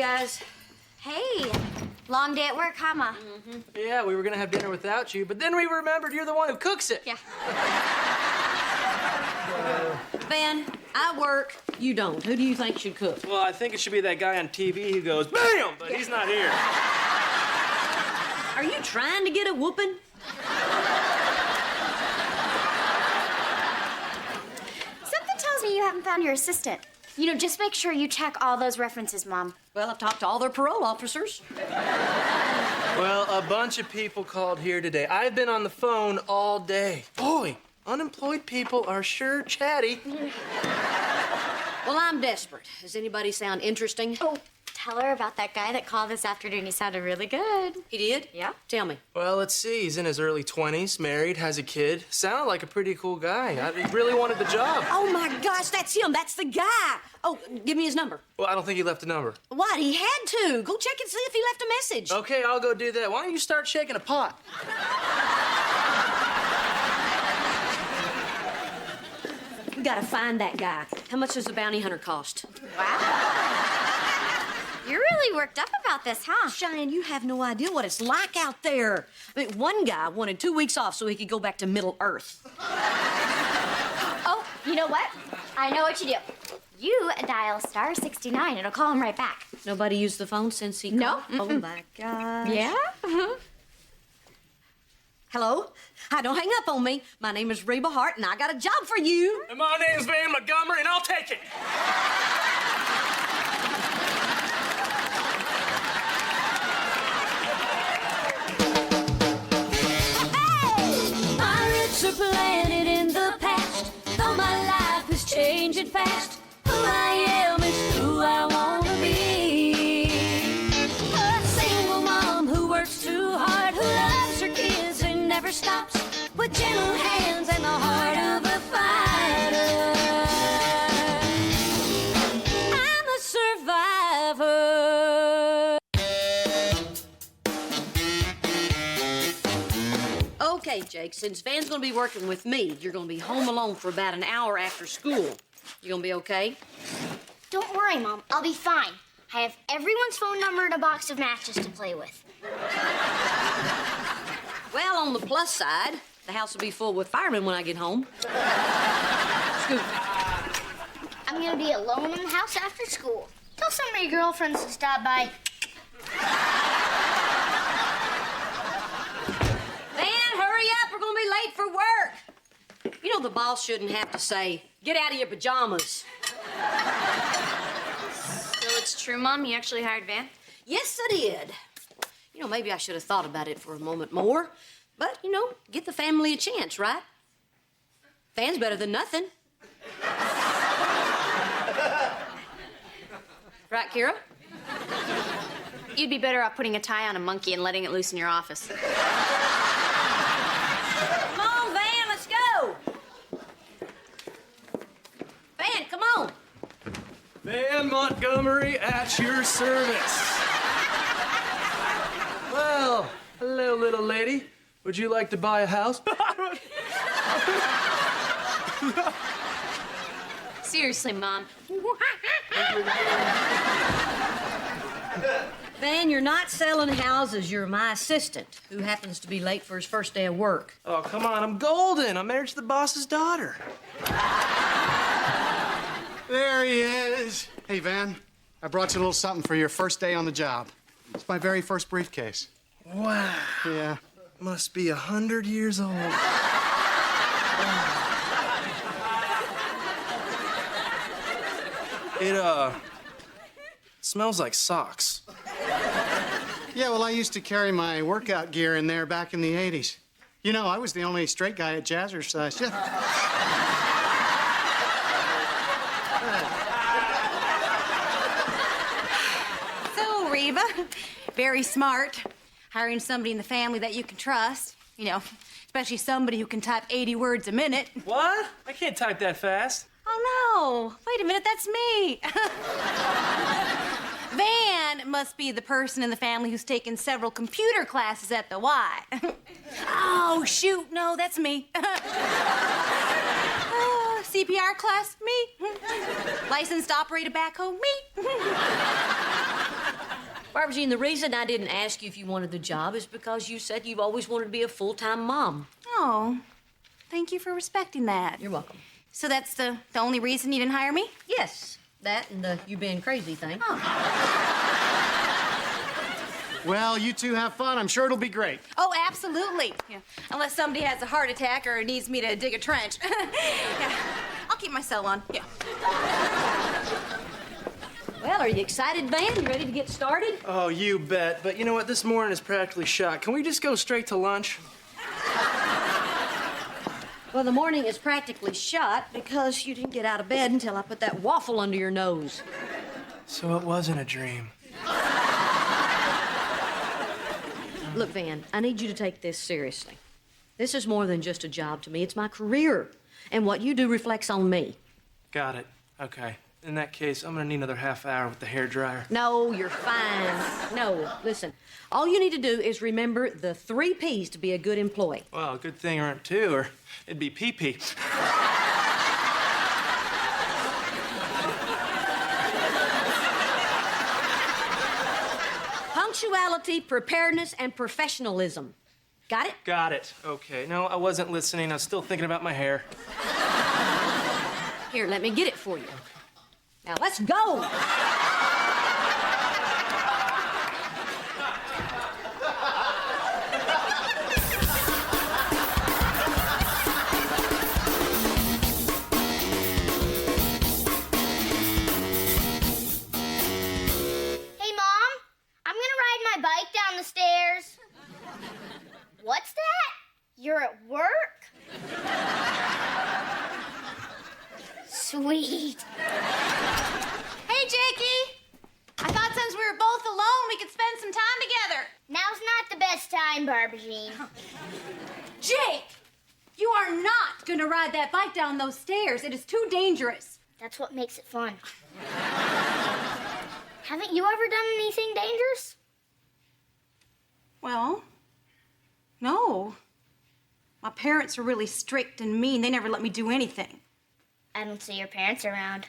guys. Hey, long day at work, huh, Ma? Yeah, we were gonna have dinner without you, but then we remembered you're the one who cooks it. Yeah. Van, I work, you don't. Who do you think should cook? Well, I think it should be that guy on TV who goes, BAM! But he's not here. Are you trying to get a whooping? Something tells me you haven't found your assistant. You know, just make sure you check all those references, Mom. Well, I've talked to all their parole officers. Well, a bunch of people called here today. I've been on the phone all day. Boy, unemployed people are sure chatty. Well, I'm desperate. Does anybody sound interesting? Oh, tell her about that guy that called this afternoon. He sounded really good. He did? Yeah. Tell me. Well, let's see. He's in his early 20s, married, has a kid. Sounded like a pretty cool guy. He really wanted the job. Oh, my gosh, that's him. That's the guy. Oh, give me his number. Well, I don't think he left a number. What? He had to. Go check and see if he left a message. Okay, I'll go do that. Why don't you start shaking a pot? We gotta find that guy. How much does the bounty hunter cost? Wow. You're really worked up about this, huh? Cheyenne, you have no idea what it's like out there. I mean, one guy wanted 2 weeks off so he could go back to Middle Earth. Oh, you know what? I know what you do. You dial *69. It'll call him right back. Nobody used the phone since he No. called? Oh, my God. Yeah? Hello? Hi, don't hang up on me. My name is Reba Hart, and I got a job for you. And my name's Van Montgomery, and I'll take it. My roots are planted in the past, though my life is changing fast. Who I am is who I wanna be. A single mom who works too hard, who loves her kids and never stops, with gentle hands and the heart of a fighter. I'm a survivor. Okay, Jake, since Van's gonna be working with me, you're gonna be home alone for about an hour after school. You gonna be okay? Don't worry, Mom. I'll be fine. I have everyone's phone number and a box of matches to play with. Well, on the plus side, the house will be full with firemen when I get home. Scoot. I'm gonna be alone in the house after school. Tell some of your girlfriends to stop by. Van, hurry up. We're gonna be late for work. You know the boss shouldn't have to say, get out of your pajamas. So it's true, Mom? You actually hired Van? Yes, I did. You know, maybe I should have thought about it for a moment more. But, you know, give the family a chance, right? Van's better than nothing. Right, Kira? You'd be better off putting a tie on a monkey and letting it loose in your office. Come on, Van, let's go. Van, come on. Van Montgomery at your service. Well, hello, little lady. Would you like to buy a house? Seriously, Mom. Van, you're not selling houses. You're my assistant, who happens to be late for his first day of work. Oh, come on, I'm golden. I'm married to the boss's daughter. There he is. Hey, Van, I brought you a little something for your first day on the job. It's my very first briefcase. Wow. Yeah. Must be 100 years old. It, smells like socks. Yeah, well, I used to carry my workout gear in there back in the 80s. You know, I was the only straight guy at Jazzercise. So, Reba, very smart. Hiring somebody in the family that you can trust. You know, especially somebody who can type 80 words a minute. What? I can't type that fast. Oh, no. Wait a minute, that's me. Van must be the person in the family who's taken several computer classes at the Y. Oh, shoot, no, that's me. CPR class, me. Licensed operator back home, me. Barbara Jean, the reason I didn't ask you if you wanted the job is because you said you've always wanted to be a full-time mom. Oh, thank you for respecting that. You're welcome. So that's the only reason you didn't hire me? Yes, that and the you being crazy thing. Well, you two have fun. I'm sure it'll be great. Oh, absolutely. Yeah. Unless somebody has a heart attack or needs me to dig a trench. Yeah. I'll keep my cell on. Yeah. Well, are you excited, Van? You ready to get started? Oh, you bet. But you know what? This morning is practically shot. Can we just go straight to lunch? Well, the morning is practically shot because you didn't get out of bed until I put that waffle under your nose. So it wasn't a dream. Look, Van, I need you to take this seriously. This is more than just a job to me. It's my career. And what you do reflects on me. Got it. Okay. In that case, I'm gonna need another half hour with the hairdryer. No, you're fine. No, listen. All you need to do is remember the 3 P's to be a good employee. Well, good thing there aren't 2, or it'd be pee-pee. Punctuality, preparedness, and professionalism. Got it? Got it. Okay. No, I wasn't listening. I was still thinking about my hair. Here, let me get it for you. Now, let's go. Hey, Mom, I'm gonna ride my bike down the stairs. What's that? You're at work? Sweet. Hey, Jakey. I thought since we were both alone, we could spend some time together. Now's not the best time, Barbara Jean. Jake, you are not gonna ride that bike down those stairs. It is too dangerous. That's what makes it fun. Haven't you ever done anything dangerous? Well, no. My parents are really strict and mean. They never let me do anything. I don't see your parents around.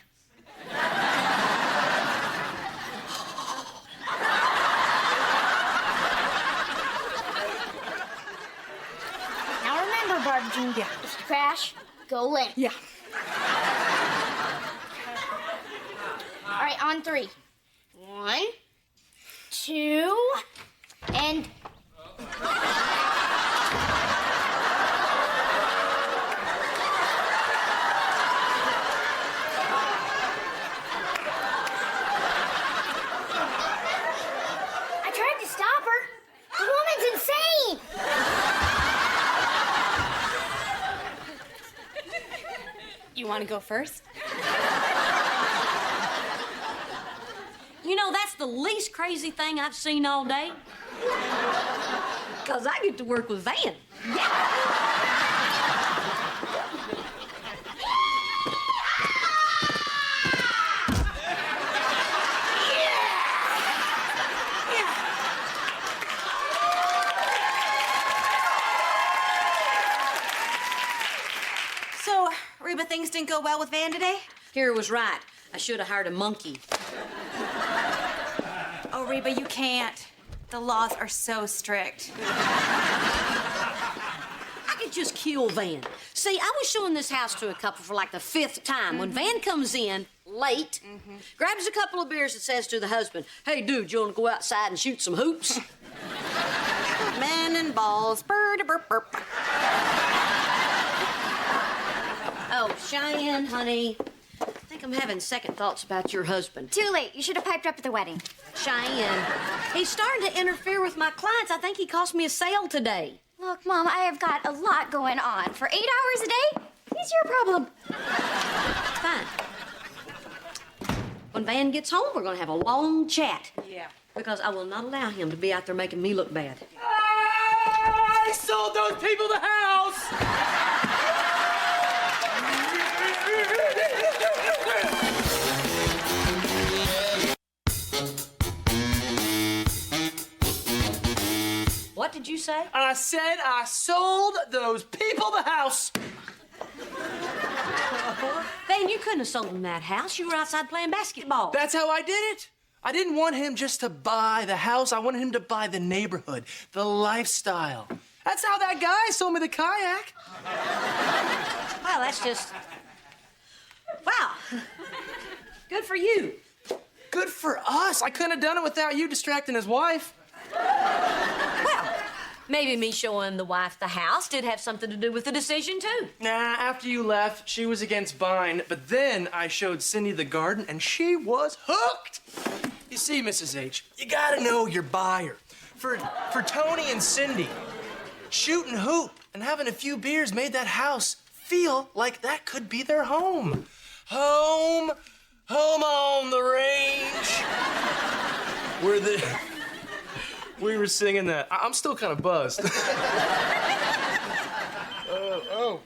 Now remember, Barbara Jean, if you crash, go limp. Yeah. All right, on 3. 1, 2, and... I tried to stop her. The woman's insane. You want to go first? You know, that's the least crazy thing I've seen all day. Because I get to work with Van. So, Reba, things didn't go well with Van today? Kira was right. I should have hired a monkey. Oh, Reba, you can't. The laws are so strict. I could just kill Van. See, I was showing this house to a couple for like the 5th time. When Van comes in late, grabs a couple of beers and says to the husband, "Hey, dude, you want to go outside and shoot some hoops?" Men and balls. Burp, burp, burp. Oh, Cheyenne, honey, I think I'm having second thoughts about your husband. Too late. You should have piped up at the wedding. Cheyenne, he's starting to interfere with my clients. I think he cost me a sale today. Look, Mom, I have got a lot going on. For 8 hours a day, it's your problem. Fine. When Van gets home, we're going to have a long chat. Yeah. Because I will not allow him to be out there making me look bad. I sold those people the house! What did you say? I said I sold those people the house. Van, you couldn't have sold him that house. You were outside playing basketball. That's how I did it. I didn't want him just to buy the house. I wanted him to buy the neighborhood, the lifestyle. That's how that guy sold me the kayak. Well, that's just... Wow. Good for you. Good for us. I couldn't have done it without you distracting his wife. Well, maybe me showing the wife the house did have something to do with the decision, too. Nah, after you left, she was against buying, but then I showed Cindy the garden, and she was hooked. You see, Mrs. H, you gotta know your buyer. For Tony and Cindy, shooting hoop and having a few beers made that house feel like that could be their home. Home on the range. We were singing that. I'm still kind of buzzed. Oh,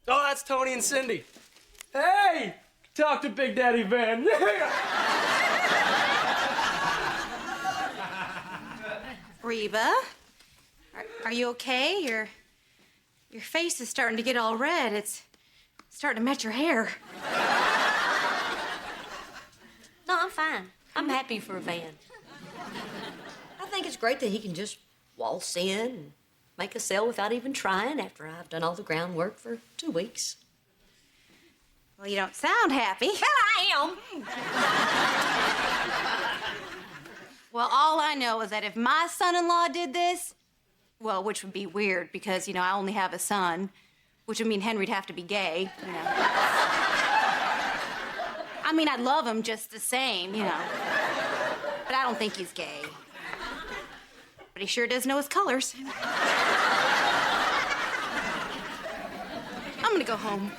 that's Tony and Cindy. Hey, talk to Big Daddy Van. Yeah. Reba, are you okay? Your face is starting to get all red. It's starting to match your hair. No, I'm fine. I'm happy for Van. I think it's great that he can just waltz in and make a sale without even trying after I've done all the groundwork for 2 weeks. Well, you don't sound happy. Well, I am. Well, all I know is that if my son-in-law did this, well, which would be weird because, I only have a son, which would mean Henry'd have to be gay, I mean, I'd love him just the same, But I don't think he's gay. But he sure does know his colors. I'm gonna go home.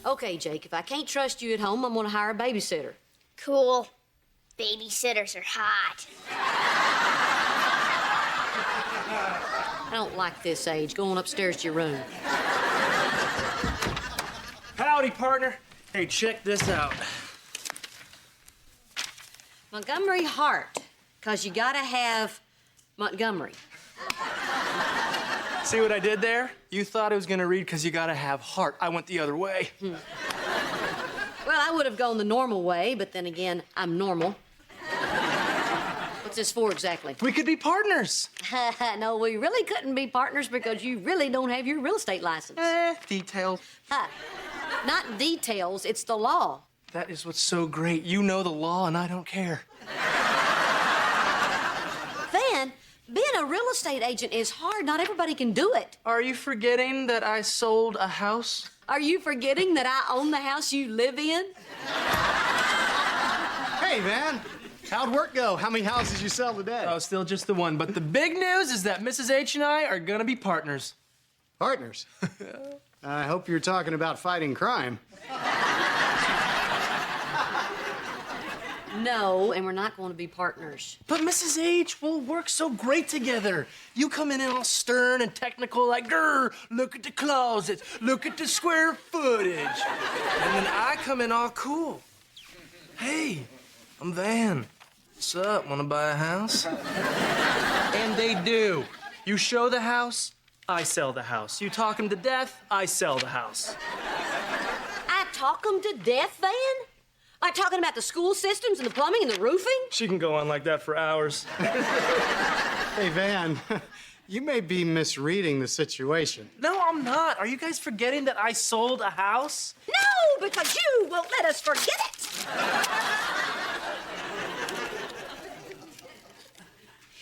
Okay, Jake, if I can't trust you at home, I'm gonna hire a babysitter. Cool. Babysitters are hot. I don't like this age. Go on upstairs to your room. Howdy, partner. Hey, check this out. Montgomery Hart, because you gotta have Montgomery. See what I did there? You thought it was gonna read because you gotta have heart. I went the other way. Well, I would have gone the normal way, but then again, I'm normal. What's this for exactly? We could be partners. No, we really couldn't be partners because you really don't have your real estate license. Details. Not details, it's the law. That is what's so great. You know the law and I don't care. Van, being a real estate agent is hard. Not everybody can do it. Are you forgetting that I sold a house? Are you forgetting that I own the house you live in? Hey, Van. How'd work go? How many houses you sell today? Oh, still just the one. But the big news is that Mrs. H and I are gonna be partners. Partners? I hope you're talking about fighting crime. No, and we're not going to be partners. But Mrs. H, we'll work so great together. You come in all stern and technical, like, grr, look at the closets, look at the square footage. And then I come in all cool. Hey, I'm Van. What's up? Want to buy a house? And they do. You show the house, I sell the house. You talk them to death, I sell the house. I talk them to death, Van? Like talking about the school systems and the plumbing and the roofing? She can go on like that for hours. Hey, Van, you may be misreading the situation. No, I'm not. Are you guys forgetting that I sold a house? No, because you won't let us forget it.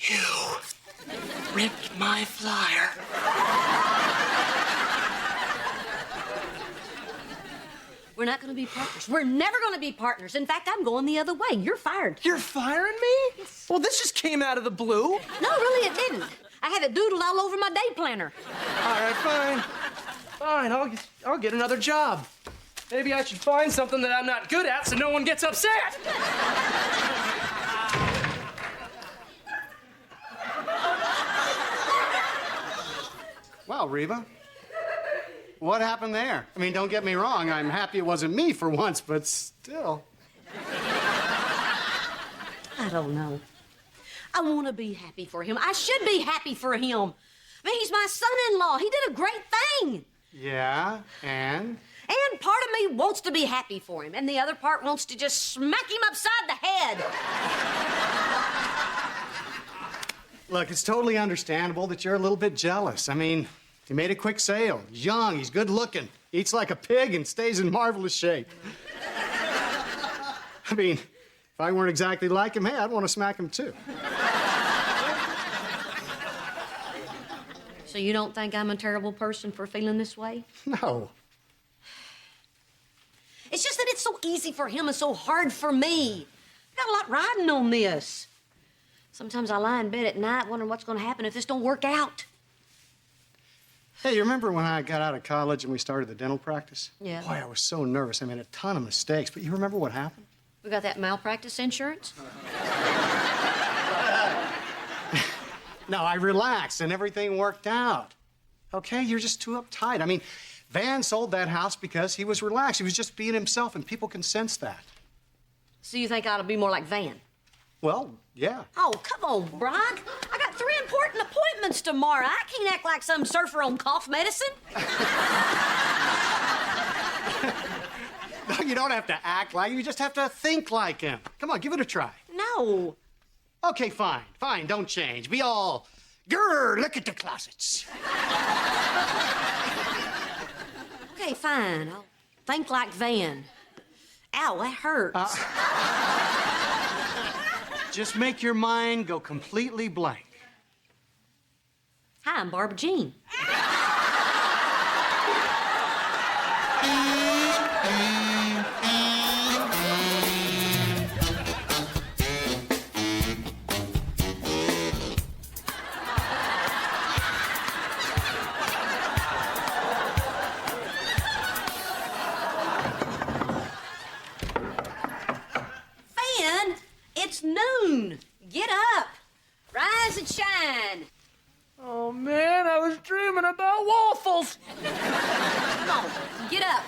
You ripped my flyer. We're not going to be partners. We're never going to be partners. In fact, I'm going the other way. You're fired. You're firing me? Yes. Well, this just came out of the blue. No, really, it didn't. I had it doodled all over my day planner. All right, fine. Fine, I'll get another job. Maybe I should find something that I'm not good at so no one gets upset. Wow, Reba. What happened there? I mean, don't get me wrong. I'm happy it wasn't me for once, but still. I don't know. I want to be happy for him. I should be happy for him. I mean, he's my son-in-law. He did a great thing. Yeah, and? And part of me wants to be happy for him, and the other part wants to just smack him upside the head. Look, it's totally understandable that you're a little bit jealous. I mean, he made a quick sale. He's young, he's good looking, eats like a pig, and stays in marvelous shape. I mean, if I weren't exactly like him, hey, I'd want to smack him too. So you don't think I'm a terrible person for feeling this way? No. It's just that it's so easy for him and so hard for me. I got a lot riding on this. Sometimes I lie in bed at night wondering what's going to happen if this don't work out. Hey, you remember when I got out of college and we started the dental practice? Yeah. Boy, I was so nervous. I made a ton of mistakes, but you remember what happened? We got that malpractice insurance? No, I relaxed and everything worked out. Okay, you're just too uptight. I mean, Van sold that house because he was relaxed. He was just being himself, and people can sense that. So you think I ought to be more like Van? Well, yeah. Oh, come on, Brock. I got 3 important appointments tomorrow. I can't act like some surfer on cough medicine. No, you don't have to act like him. You just have to think like him. Come on, give it a try. No. Okay, fine. Fine, don't change. Be all, grrr, look at the closets. Okay, fine. I'll think like Van. Ow, that hurts. Just make your mind go completely blank. Hi, I'm Barbara Jean. Van, it's noon. Get up. Rise and shine. Oh, man, I was dreaming about waffles. Come on, get up.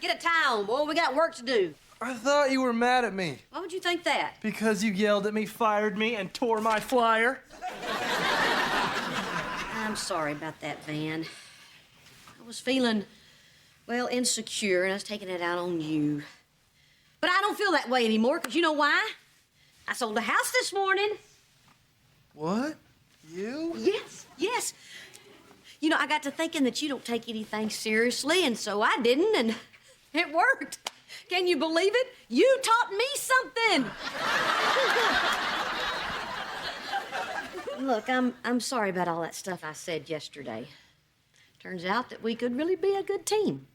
Get a tie on, boy. We got work to do. I thought you were mad at me Why would you think that? because you yelled at me, fired me, and tore my flyer. I'm sorry about that, Van. I was feeling, well, insecure, and I was taking it out on you. But I don't feel that way anymore, because you know why? I sold a house this morning. What? You? Yes, yes. You know, I got to thinking that you don't take anything seriously, and so I didn't, and it worked. Can you believe it? You taught me something. Look, I'm sorry about all that stuff I said yesterday. Turns out that we could really be a good team.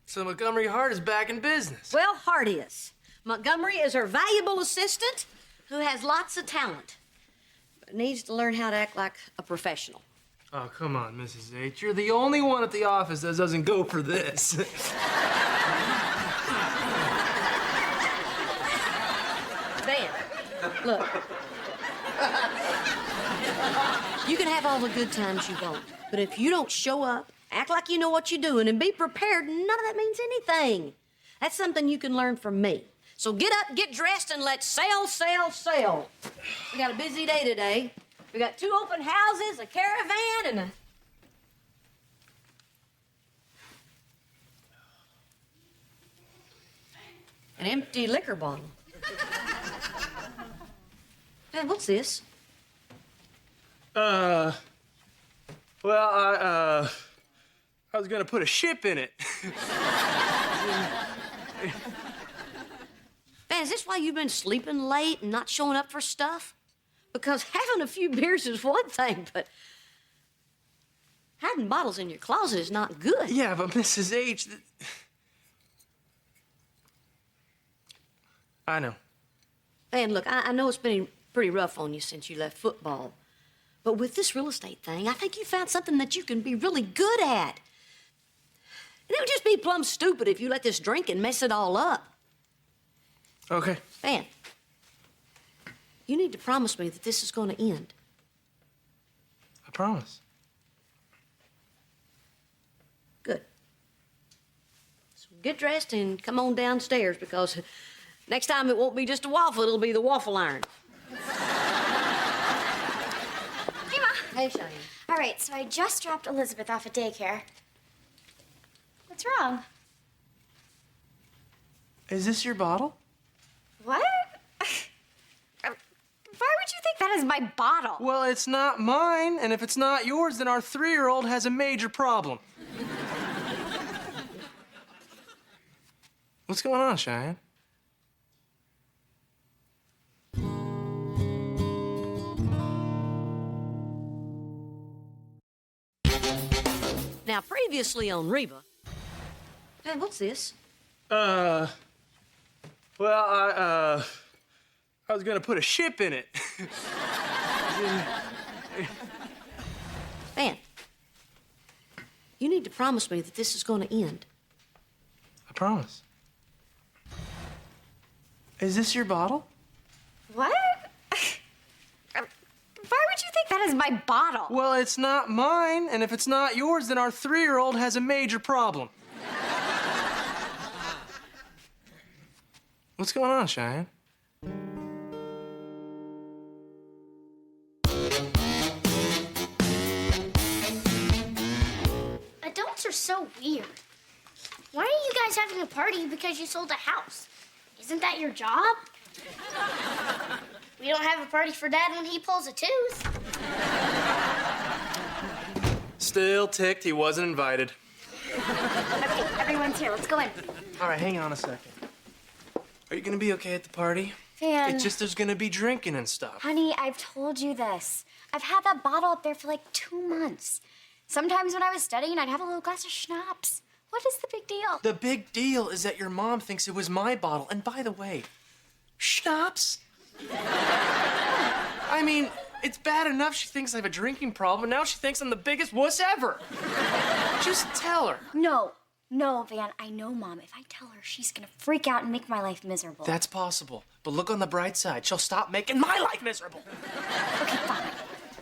So Montgomery Hart is back in business. Well, Hart is. Montgomery is her valuable assistant who has lots of talent, but needs to learn how to act like a professional. Oh, come on, Mrs. H. You're the only one at the office that doesn't go for this. Van, look. You can have all the good times you want, but if you don't show up, act like you know what you're doing, and be prepared, none of that means anything. That's something you can learn from me. So get up, get dressed, and let's sail, sail, sail. We got a busy day today. We got 2 open houses, a caravan, and an empty liquor bottle. Man, what's this? Well, I was gonna put a ship in it. Man, is this why you've been sleeping late and not showing up for stuff? Because having a few beers is one thing, but hiding bottles in your closet is not good. Yeah, but Mrs. H. I know. Man, look, I know it's been pretty rough on you since you left football. But with this real estate thing, I think you found something that you can be really good at. And it would just be plumb stupid if you let this drinking mess it all up. Okay. Man, you need to promise me that this is going to end. I promise. Good. So get dressed and come on downstairs, because next time it won't be just a waffle, it'll be the waffle iron. Hey, Ma. Hey, Cheyenne. All right, so I just dropped Elizabeth off at daycare. What's wrong? Is this your bottle? What? Why would you think that is my bottle? Well, it's not mine, and if it's not yours, then our 3-year-old has a major problem. What's going on, Cheyenne? Now, previously on Reba. Hey, what's this? Well, I was gonna put a ship in it. Van, you need to promise me that this is going to end. I promise. Is this your bottle? What? Why would you think that is my bottle? Well, it's not mine, and if it's not yours, then our 3-year-old has a major problem. What's going on, Cheyenne? Adults are so weird. Why are you guys having a party because you sold a house? Isn't that your job? We don't have a party for Dad when he pulls a tooth. Still ticked he wasn't invited. Okay, everyone's here. Let's go in. All right, hang on a second. Are you gonna be okay at the party? Van. It's just there's gonna be drinking and stuff. Honey, I've told you this. I've had that bottle up there for like 2 months. Sometimes when I was studying, I'd have a little glass of schnapps. What is the big deal? The big deal is that your mom thinks it was my bottle. And by the way, schnapps? I mean, it's bad enough she thinks I have a drinking problem. Now she thinks I'm the biggest wuss ever. Just tell her. No, Van, I know, Mom. If I tell her, she's gonna freak out and make my life miserable. That's possible. But look on the bright side. She'll stop making my life miserable. Okay, fine.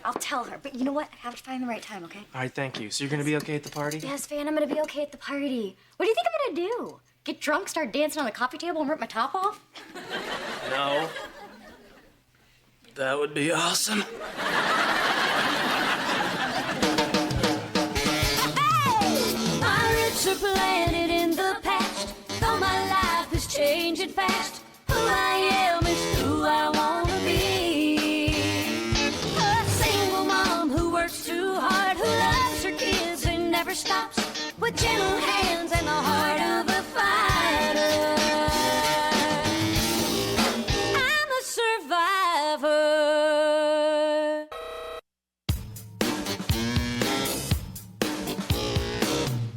I'll tell her. But you know what? I have to find the right time, okay? All right, thank you. So you're gonna be okay at the party? Yes, Van, I'm gonna be okay at the party. What do you think I'm gonna do? Get drunk, start dancing on the coffee table, and rip my top off? No. That would be awesome. My roots are planted in the past, though my life is changing fast. Who I am is who I wanna be. A single mom who works too hard, who loves her kids and never stops, with gentle hands and the heart of a fighter. I'm a survivor.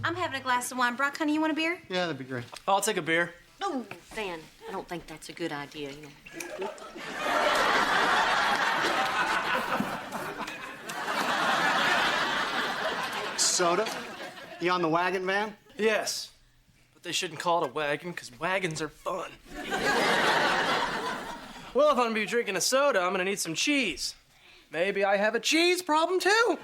I'm having a glass of wine. Brock, honey, you want a beer? Yeah, that'd be great. I'll take a beer. No, Van, I don't think that's a good idea, you know. Soda? You on the wagon, Van? Yes. But they shouldn't call it a wagon, because wagons are fun. Well, if I'm gonna be drinking a soda, I'm gonna need some cheese. Maybe I have a cheese problem, too.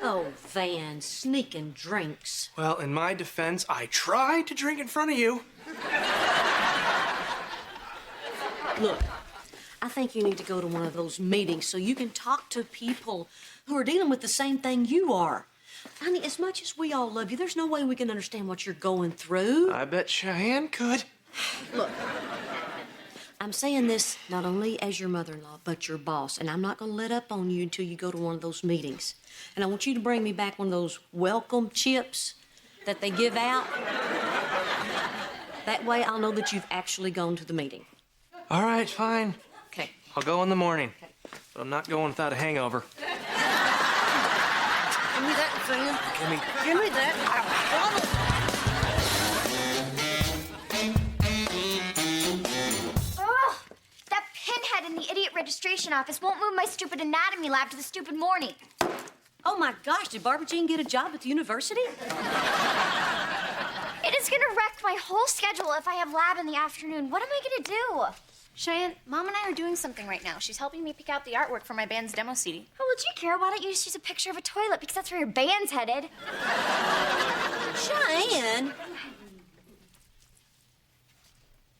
Oh, Van, sneaking drinks. Well, in my defense, I tried to drink in front of you. Look, I think you need to go to one of those meetings so you can talk to people who are dealing with the same thing you are. Honey, as much as we all love you, there's no way we can understand what you're going through. I bet Cheyenne could. Look, I'm saying this not only as your mother-in-law, but your boss, and I'm not going to let up on you until you go to one of those meetings. And I want you to bring me back one of those welcome chips that they give out. That way I'll know that you've actually gone to the meeting. All right, fine. Okay. I'll go in the morning. But I'm not going without a hangover. Give me that, Van. Give me that. Oh, that pinhead in the idiot registration office won't move my stupid anatomy lab to the stupid morning. Oh my gosh, did Barbara Jean get a job at the university? It is gonna wreck my whole schedule if I have lab in the afternoon. What am I gonna do? Cheyenne, Mom and I are doing something right now. She's helping me pick out the artwork for my band's demo CD. Oh, would you care? Why don't you just use a picture of a toilet because that's where your band's headed? Cheyenne.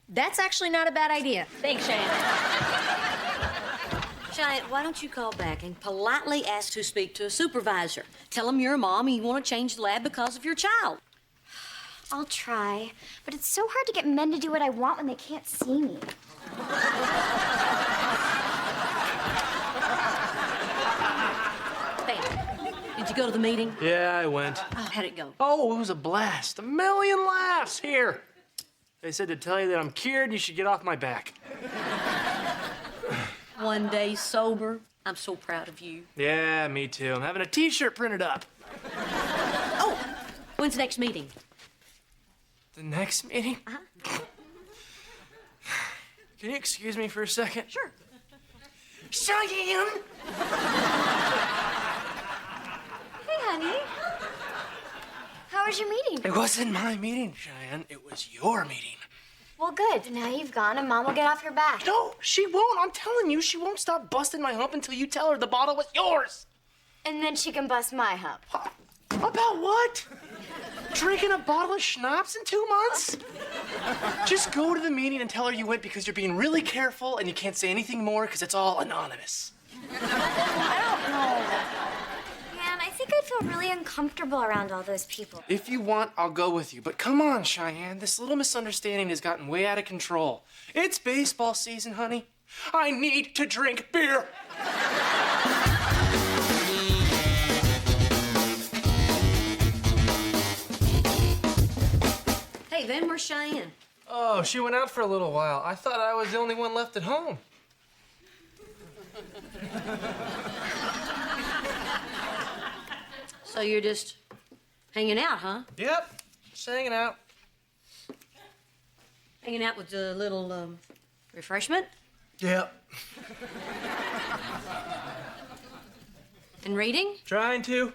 That's actually not a bad idea. Thanks, Cheyenne. Cheyenne, why don't you call back and politely ask to speak to a supervisor? Tell them you're a mom and you want to change the lab because of your child. I'll try, but it's so hard to get men to do what I want when they can't see me. Van, did you go to the meeting? Yeah, I went. Oh, how'd it go? Oh, it was a blast. 1,000,000 laughs here. They said to tell you that I'm cured, you should get off my back. One day sober. I'm so proud of you. Yeah, me too. I'm having a t-shirt printed up. Oh, when's the next meeting? The next meeting? Can you excuse me for a second? Sure. Cheyenne! Hey, honey. How was your meeting? It wasn't my meeting, Cheyenne. It was your meeting. Well, good. Now you've gone and Mom will get off your back. No, she won't. I'm telling you, she won't stop busting my hump until you tell her the bottle was yours. And then she can bust my hump. About what? Drinking a bottle of schnapps in 2 months? Just go to the meeting and tell her you went because you're being really careful and you can't say anything more because it's all anonymous. I don't know. Man, I think I'd feel really uncomfortable around all those people. If you want, I'll go with you. But come on, Cheyenne. This little misunderstanding has gotten way out of control. It's baseball season, honey. I need to drink beer. Hey, Van, where's Cheyenne? Oh, she went out for a little while. I thought I was the only one left at home. So you're just hanging out, huh? Yep, just hanging out. Hanging out with a little refreshment Yep. and reading? Trying to.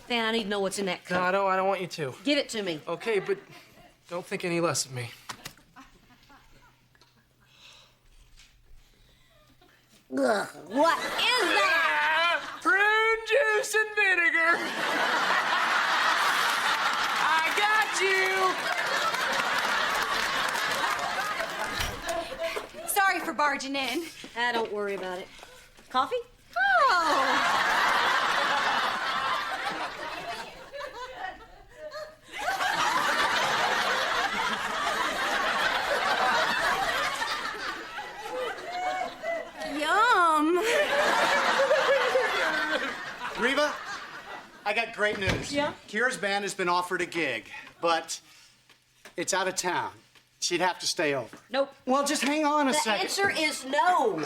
Van, I need to know what's in that No, cup. I don't want you to. Give it to me. Okay, but don't think any less of me. Ugh, what is that? Prune juice and vinegar. I got you. Sorry for barging in. Don't worry about it. Coffee? Oh. Yum. Reba, I got great news. Yeah? Kira's band has been offered a gig, but it's out of town. She'd have to stay over. Nope. Well, just hang on a The second. answer is no.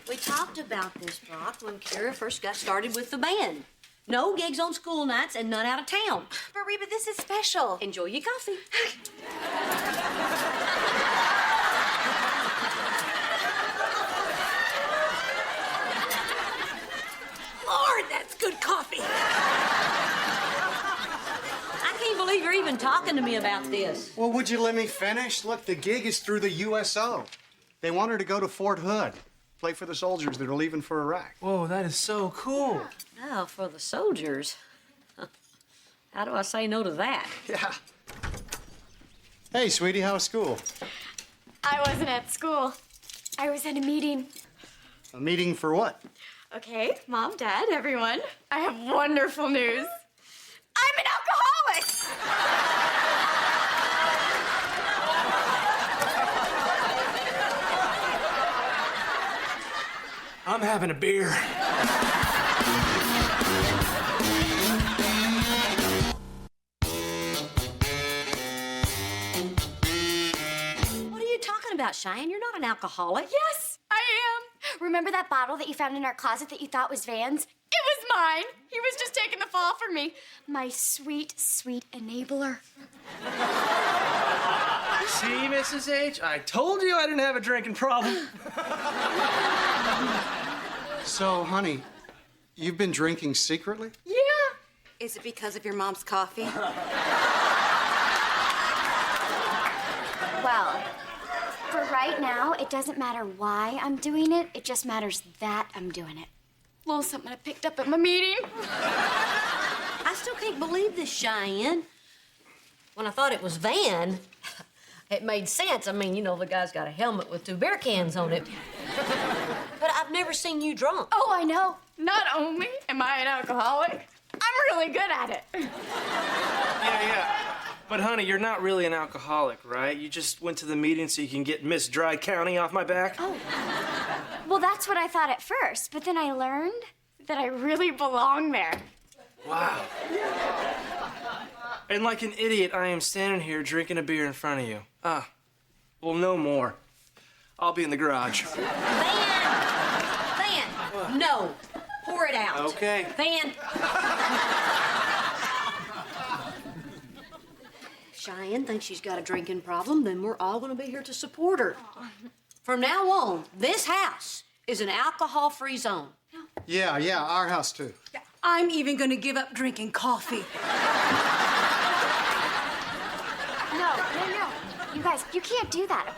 We talked about this, Brock, when Kira first got started with the band. No gigs on school nights and none out of town. But Reba, this is special. Enjoy your coffee. Lord, that's good coffee. I can't believe you're even talking to me about this. Well, would you let me finish? Look, the gig is through the USO. They want her to go to Fort Hood, play for the soldiers that are leaving for Iraq. Whoa, that is so cool. Oh, for the soldiers. How do I say no to that? Yeah. Hey, sweetie, how's school? I wasn't at school. I was at a meeting. A meeting for what? Okay, Mom, Dad, everyone, I have wonderful news. I'm an alcoholic! I'm having a beer. What are you talking about, Cheyenne? You're not an alcoholic. Yes, I am. Remember that bottle that you found in our closet that you thought was Van's? It was mine. He was just taking the fall for me. My sweet, sweet enabler. See, Mrs. H, I told you I didn't have a drinking problem. So, honey, you've been drinking secretly? Yeah. Is it because of your mom's coffee? Well, for right now, it doesn't matter why I'm doing it. It just matters that I'm doing it. Little something I picked up at my meeting. I still can't believe this, Cheyenne. When I thought it was Van, it made sense. I mean, you know, the guy's got a helmet with 2 beer cans on it. But I've never seen you drunk. Oh, I know. Not only am I an alcoholic, I'm really good at it. Yeah. But honey, you're not really an alcoholic, right? You just went to the meeting so you can get Miss Dry County off my back? Oh. Well, that's what I thought at first, but then I learned that I really belong there. Wow. And like an idiot, I am standing here drinking a beer in front of you. Well, no more. I'll be in the garage. Van! No. Pour it out. Okay. Van! Cheyenne thinks she's got a drinking problem, then we're all gonna be here to support her. From now on, this house is an alcohol-free zone. Yeah, our house too. I'm even gonna give up drinking coffee. No. You guys, you can't do that.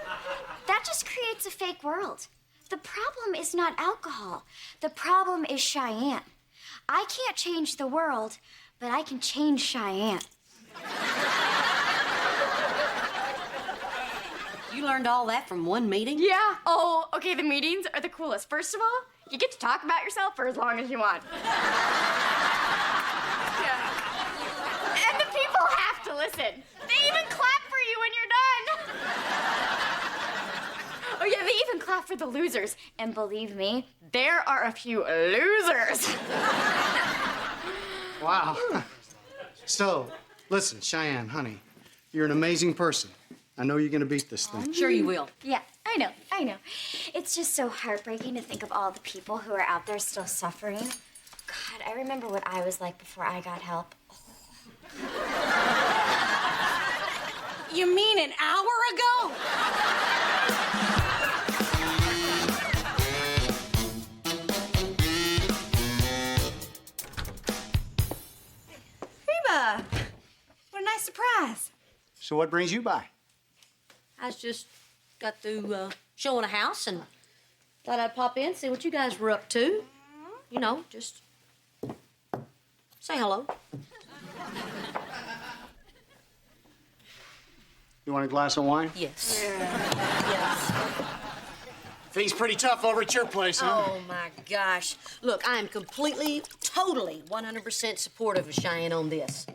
That just creates a fake world. The problem is not alcohol. The problem is Cheyenne. I can't change the world, but I can change Cheyenne. You learned all that from one meeting? Yeah. Oh, okay, the meetings are the coolest. First of all, you get to talk about yourself for as long as you want. Yeah. And the people have to listen. They even clap for you when you're done. Oh, yeah, they even clap for the losers. And believe me, there are a few losers. Wow. So, listen, Cheyenne, honey, you're an amazing person. I know you're gonna beat this thing. Sure you will. Yeah, I know. It's just so heartbreaking to think of all the people who are out there still suffering. God, I remember what I was like before I got help. You mean an hour ago? Reba, what a nice surprise. So what brings you by? I just got through showing a house and thought I'd pop in, see what you guys were up to. You know, just say hello. You want a glass of wine? Yes. Yes. Things pretty tough over at your place, huh? Oh, my gosh. Look, I am completely, totally, 100% supportive of Cheyenne on this.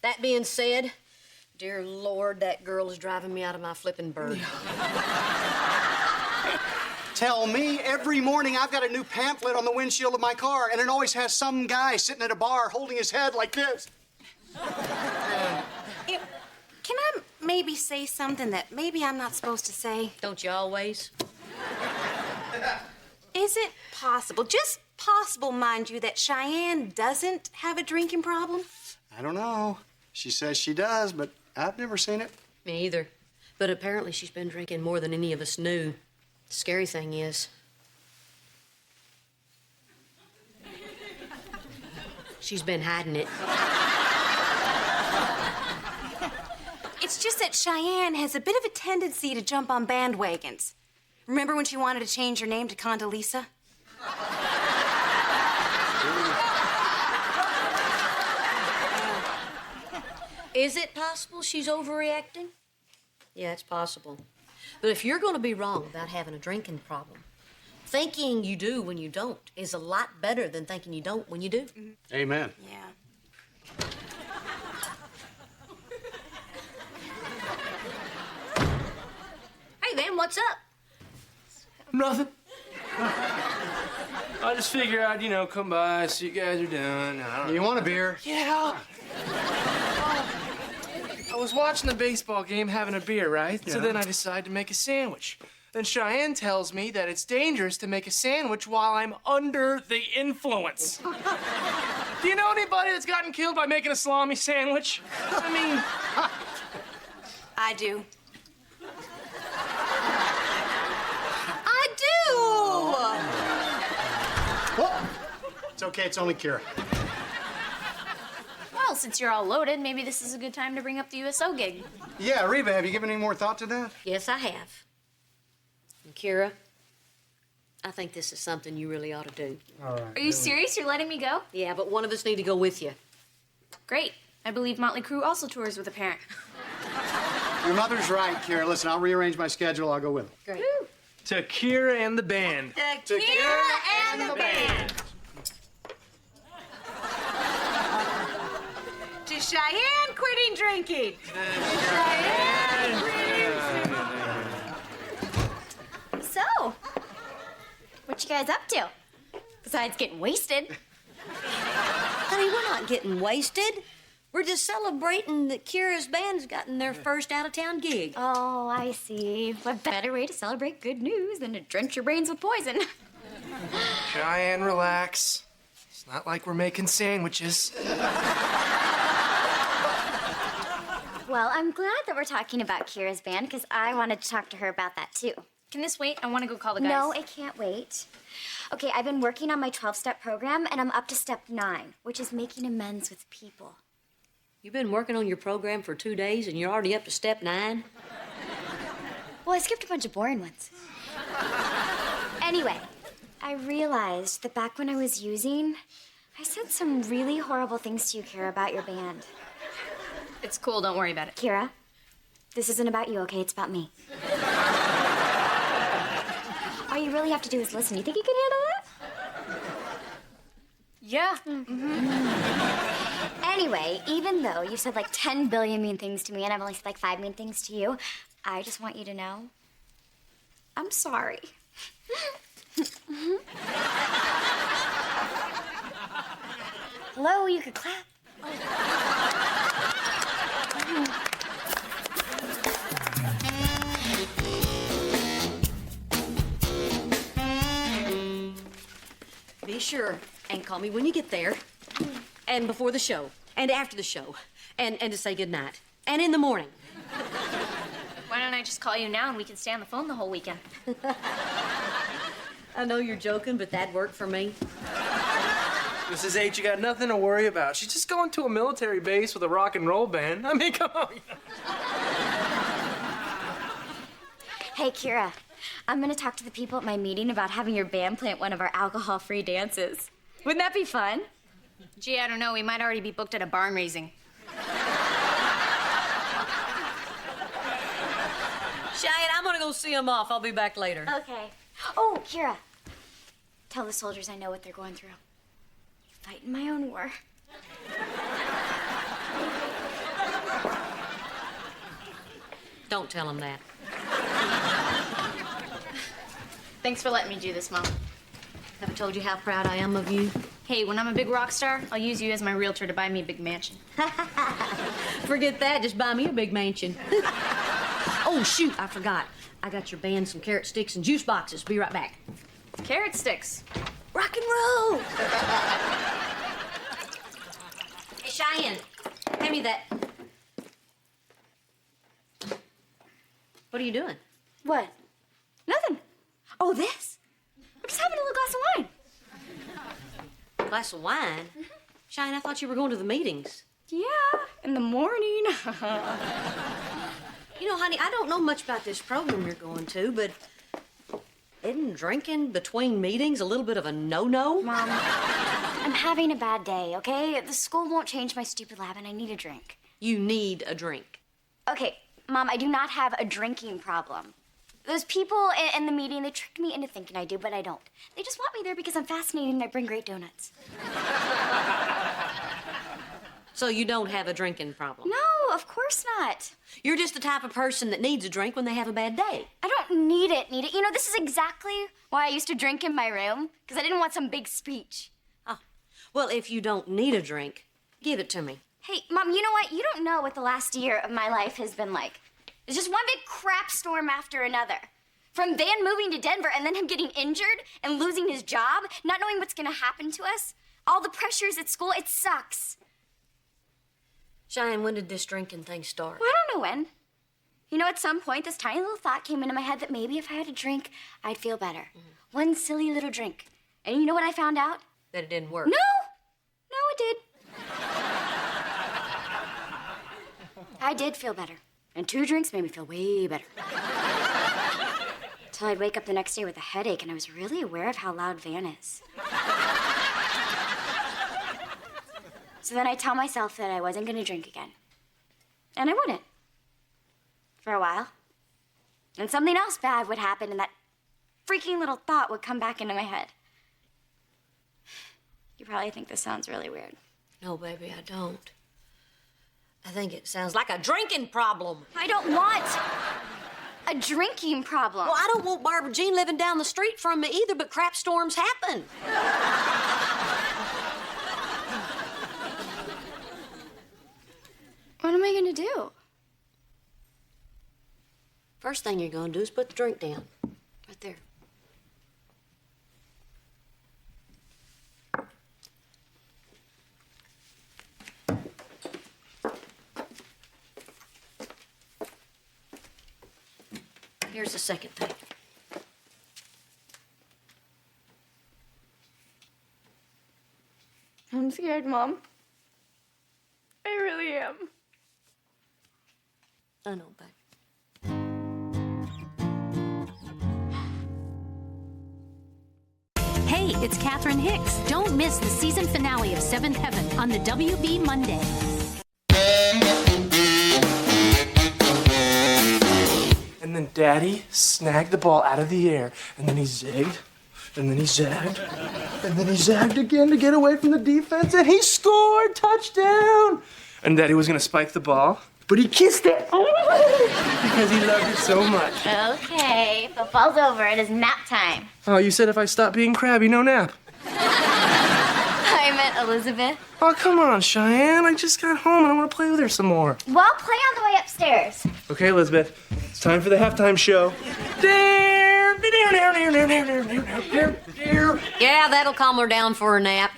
That being said, dear Lord, that girl is driving me out of my flipping bird. Tell me, every morning I've got a new pamphlet on the windshield of my car, and it always has some guy sitting at a bar holding his head like this. Can I maybe say something that maybe I'm not supposed to say? Don't you always? Is it possible, just possible, mind you, that Cheyenne doesn't have a drinking problem? I don't know. She says she does, but I've never seen it. Me either. But apparently she's been drinking more than any of us knew. The scary thing is, she's been hiding it. It's just that Cheyenne has a bit of a tendency to jump on bandwagons. Remember when she wanted to change her name to Condoleezza? Is it possible she's overreacting? Yeah, it's possible. But if you're going to be wrong about having a drinking problem, thinking you do when you don't is a lot better than thinking you don't when you do. Mm-hmm. Amen. Yeah. Hey, man, what's up? Nothing. I just figure I'd, come by, see what you guys are doing. I don't know. You want a beer? Yeah. I was watching the baseball game, having a beer, right? So Yeah. then I decided to make a sandwich. Then Cheyenne tells me that it's dangerous to make a sandwich while I'm under the influence. Do you know anybody that's gotten killed by making a salami sandwich? I mean, I do. Well, it's okay. It's only Kira. since you're all loaded, maybe this is a good time to bring up the USO gig. Yeah, Reba, have you given any more thought to that? Yes, I have. And Kira, I think this is something you really ought to do. All right. Are you serious? You're letting me go? Yeah, but one of us need to go with you. Great. I believe Motley Crue also tours with a parent. Your mother's right, Kira. Listen, I'll rearrange my schedule. I'll go with her. Great. To Kira and the band. Kira and the band. To Cheyenne quitting drinking. So, what you guys up to? Besides getting wasted. Honey, we're not getting wasted. We're just celebrating that Kira's band's gotten their first out-of-town gig. Oh, I see. What better way to celebrate good news than to drench your brains with poison? Cheyenne, relax. It's not like we're making sandwiches. Well, I'm glad that we're talking about Kira's band because I wanted to talk to her about that too. Can this wait? I want to go call the guys. No, it can't wait. Okay, I've been working on my 12-step program and I'm up to step 9, which is making amends with people. You've been working on your program for 2 days and you're already up to step 9? Well, I skipped a bunch of boring ones. Anyway, I realized that back when I was using, I said some really horrible things to you, Kira, about your band. It's cool. Don't worry about it. Kira, this isn't about you, okay? It's about me. All you really have to do is listen. You think you can handle that? Yeah. Anyway, even though you said like 10 billion mean things to me and I've only said like 5 mean things to you, I just want you to know I'm sorry. Hello, you could clap. Be sure and call me when you get there. And before the show. And after the show. And to say goodnight. And in the morning. Why don't I just call you now and we can stay on the phone the whole weekend? I know you're joking, but that'd work for me. Mrs. H, you got nothing to worry about. She's just going to a military base with a rock and roll band. I mean, come on. Hey, Kira, I'm gonna talk to the people at my meeting about having your band play at one of our alcohol-free dances. Wouldn't that be fun? Gee, I don't know. We might already be booked at a barn raising. Cheyenne, I'm gonna go see them off. I'll be back later. Okay. Oh, Kira, tell the soldiers I know what they're going through. Fighting my own war. Don't tell them that. Thanks for letting me do this, Mom. Have I told you how proud I am of you? Hey, when I'm a big rock star, I'll use you as my realtor to buy me a big mansion. Forget that. Just buy me a big mansion. Oh, shoot. I forgot. I got your band some carrot sticks and juice boxes. Be right back. Carrot sticks. Rock and roll. Hey, Cheyenne. Hand me that. What are you doing? What? Nothing. Oh, this? I'm just having a little glass of wine. Glass of wine? Cheyenne, I thought you were going to the meetings. Yeah, in the morning. You know, honey, I don't know much about this program you're going to, but isn't drinking between meetings a little bit of a no-no? Mom, I'm having a bad day, okay? The school won't change my stupid lab and I need a drink. You need a drink. Okay, Mom, I do not have a drinking problem. Those people in the meeting, they tricked me into thinking I do, but I don't. They just want me there because I'm fascinating and I bring great donuts. So you don't have a drinking problem? No, of course not. You're just the type of person that needs a drink when they have a bad day. I don't need it. You know, this is exactly why I used to drink in my room, because I didn't want some big speech. Oh, well, if you don't need a drink, give it to me. Hey, Mom, you know what? You don't know what the last year of my life has been like. It's just one big crap storm after another. From Van moving to Denver and then him getting injured and losing his job, not knowing what's gonna happen to us, all the pressures at school, it sucks. Cheyenne, when did this drinking thing start? Well, I don't know when. You know, at some point, this tiny little thought came into my head that maybe if I had a drink, I'd feel better. One silly little drink. And you know what I found out? That it didn't work. No, it did. I did feel better. And 2 drinks made me feel way better. Till I'd wake up the next day with a headache, and I was really aware of how loud Van is. So then I tell myself that I wasn't gonna drink again. And I wouldn't. For a while. And something else bad would happen, and that freaking little thought would come back into my head. You probably think this sounds really weird. No, baby, I don't. I think it sounds like a drinking problem. I don't want a drinking problem. Well, I don't want Barbara Jean living down the street from me either, but crap storms happen. What am I gonna do? First thing you're gonna do is put the drink down. Right there. Here's the second thing. I'm scared, Mom. I really am. I know, babe. Hey, it's Catherine Hicks. Don't miss the season finale of Seventh Heaven on the WB Monday. And then Daddy snagged the ball out of the air, and then he zigged, and then he zagged, and then he zagged again to get away from the defense, and he scored! Touchdown! And Daddy was gonna spike the ball, but he kissed it because he loved it so much. Okay, football's over. It is nap time. Oh, you said if I stop being crabby, no nap. I meant Elizabeth. Oh, come on, Cheyenne. I just got home and I want to play with her some more. Well, play on the way upstairs. Okay, Elizabeth. It's time for the halftime show. Yeah, that'll calm her down for a nap.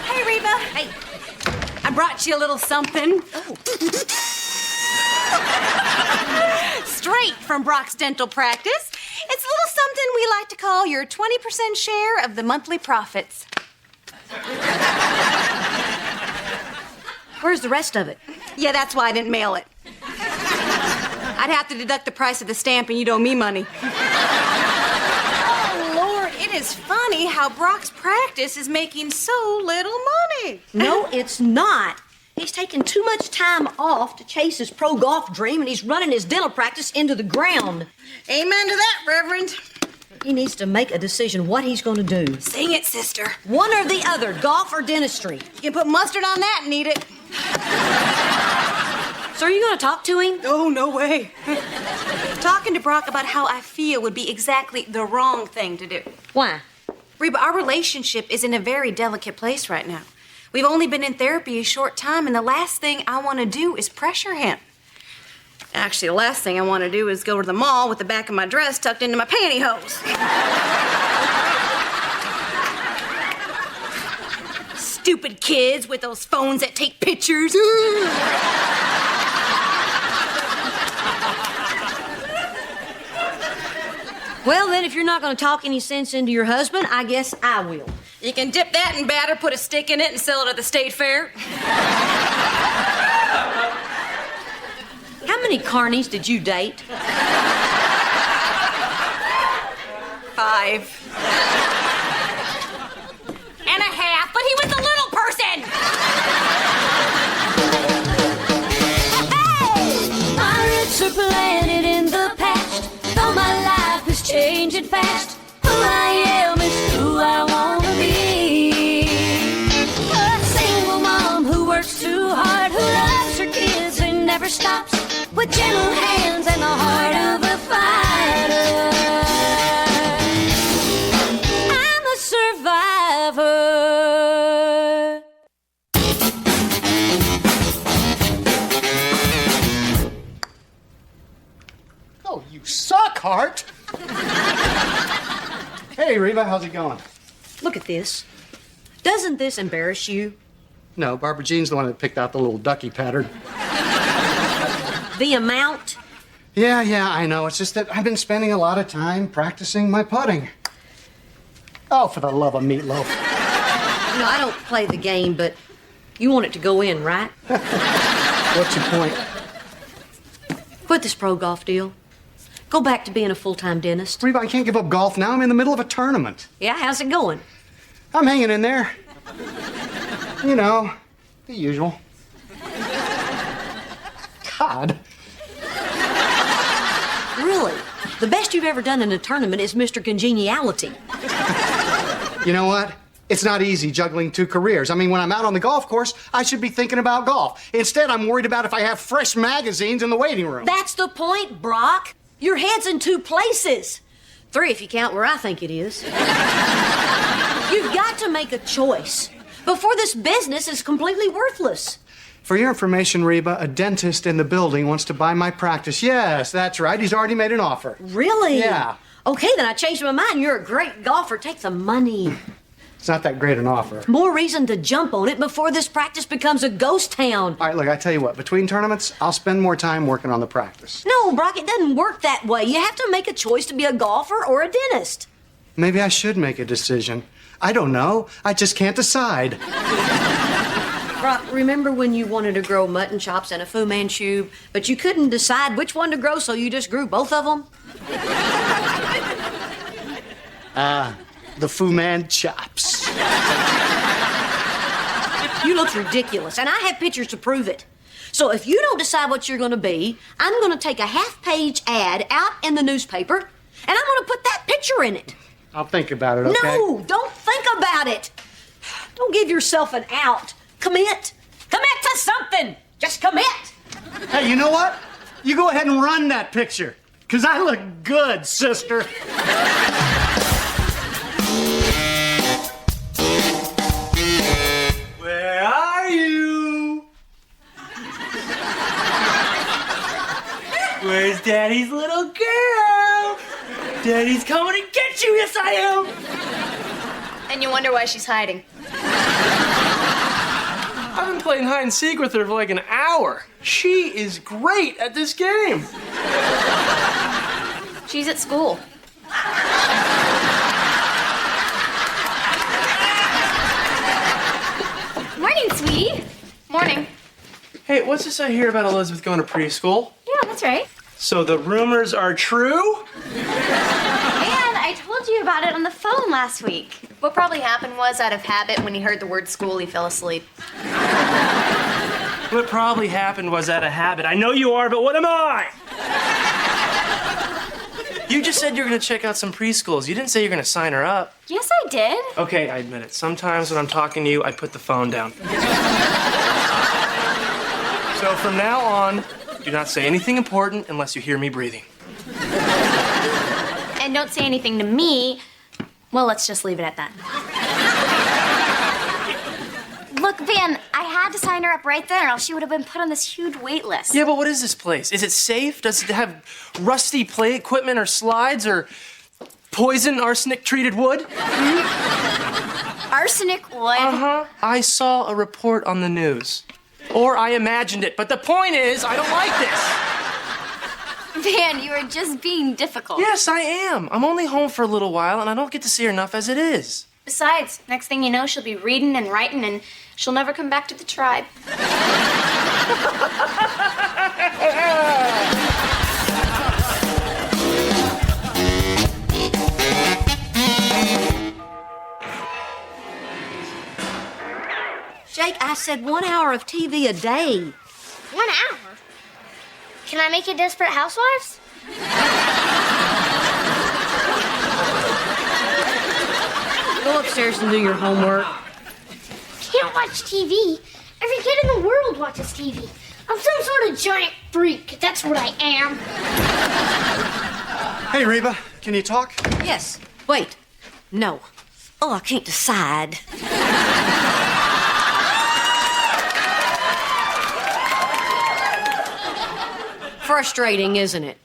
Hey, Reba. Hey, I brought you a little something. Oh. Straight from Brock's Dental Practice. It's a little something we like to call your 20% share of the monthly profits. Where's the rest of it? Yeah, that's why I didn't mail it. I'd have to deduct the price of the stamp, and you'd owe me money. Oh, Lord, it is funny how Brock's practice is making so little money. No, it's not. He's taking too much time off to chase his pro golf dream, and he's running his dental practice into the ground. Amen to that, Reverend. He needs to make a decision what he's going to do. Sing it, sister. One or the other, golf or dentistry. You can put mustard on that and eat it. So are you going to talk to him? Oh, no way. Talking to Brock about how I feel would be exactly the wrong thing to do. Why? Reba, our relationship is in a very delicate place right now. We've only been in therapy a short time, and the last thing I want to do is pressure him. Actually, the last thing I want to do is go to the mall with the back of my dress tucked into my pantyhose. Stupid kids with those phones that take pictures. Well, then, if you're not going to talk any sense into your husband, I guess I will. You can dip that in batter, put a stick in it, and sell it at the state fair. How many carnies did you date? 5 and a half, but he was a little person. My roots are planted in the past, though my life is changing fast. Who I am is who I want to be. A single mom who works too hard, who loves her kids and never stops, with gentle hands and the heart of a fighter. I'm a survivor. Oh, you suck, Hart. Hey, Reba, how's it going? Look at this. Doesn't this embarrass you? No, Barbara Jean's the one that picked out the little ducky pattern. The amount? Yeah, I know. It's just that I've been spending a lot of time practicing my putting. Oh, for the love of meatloaf. You know, I don't play the game, but You want it to go in, right? What's your point? Quit this pro golf deal. Go back to being a full-time dentist. Reba, I can't give up golf now. I'm in the middle of a tournament. Yeah, how's it going? I'm hanging in there. You know, the usual. God. Really? The best you've ever done in a tournament is Mr. Congeniality. You know what? It's not easy juggling 2 careers. I mean, when I'm out on the golf course, I should be thinking about golf. Instead, I'm worried about if I have fresh magazines in the waiting room. That's the point, Brock. Your head's in 2 places. 3 if you count where I think it is. You've got to make a choice before this business is completely worthless. For your information, Reba, a dentist in the building wants to buy my practice. Yes, that's right. He's already made an offer. Really? Yeah. Okay, then I changed my mind. You're a great golfer. Take the money. It's not that great an offer. More reason to jump on it before this practice becomes a ghost town. All right, look, I tell you what. Between tournaments, I'll spend more time working on the practice. No, Brock, it doesn't work that way. You have to make a choice to be a golfer or a dentist. Maybe I should make a decision. I don't know. I just can't decide. Brock, remember when you wanted to grow mutton chops and a Fu Manchu, but you couldn't decide which one to grow, so you just grew both of them? The Fu Man chops. You look ridiculous, and I have pictures to prove it. So if you don't decide what you're going to be, I'm going to take a half-page ad out in the newspaper, and I'm going to put that picture in it. I'll think about it, okay? No, don't think about it. Don't give yourself an out. Commit. Commit to something. Just commit. Hey, you know what? You go ahead and run that picture, because I look good, sister. Where are you? Where's Daddy's little girl? Daddy's coming to get you, yes I am. And you wonder why she's hiding. I've been playing hide and seek with her for like an hour. She is great at this game. She's at school. Morning, sweetie. Morning. Hey, what's this I hear about Elizabeth going to preschool? Yeah, that's right. So the rumors are true? And I told you about it on the phone last week. What probably happened was, out of habit, when he heard the word school, he fell asleep. What probably happened was out of habit. I know you are, but what am I? You just said you were going to check out some preschools. You didn't say you're going to sign her up. Yes, I did. Okay, I admit it. Sometimes when I'm talking to you, I put the phone down. So from now on, do not say anything important unless you hear me breathing. And don't say anything to me. Well, let's just leave it at that. Look, Van, I had to sign her up right there, or else she would have been put on this huge wait list. Yeah, but what is this place? Is it safe? Does it have rusty play equipment or slides or poison arsenic-treated wood? Arsenic wood? Uh-huh. I saw a report on the news. Or I imagined it. But the point is, I don't like this. Van, you are just being difficult. Yes, I am. I'm only home for a little while, and I don't get to see her enough as it is. Besides, next thing you know, she'll be reading and writing, and she'll never come back to the tribe. Jake, I said 1 hour of TV a day. 1 hour? Can I make it Desperate Housewives? Go upstairs and do your homework. Can't watch TV. Every kid in the world watches TV. I'm some sort of giant freak. That's what I am. Hey, Reba, can you talk? Yes. Wait. No. Oh, I can't decide. Frustrating, isn't it?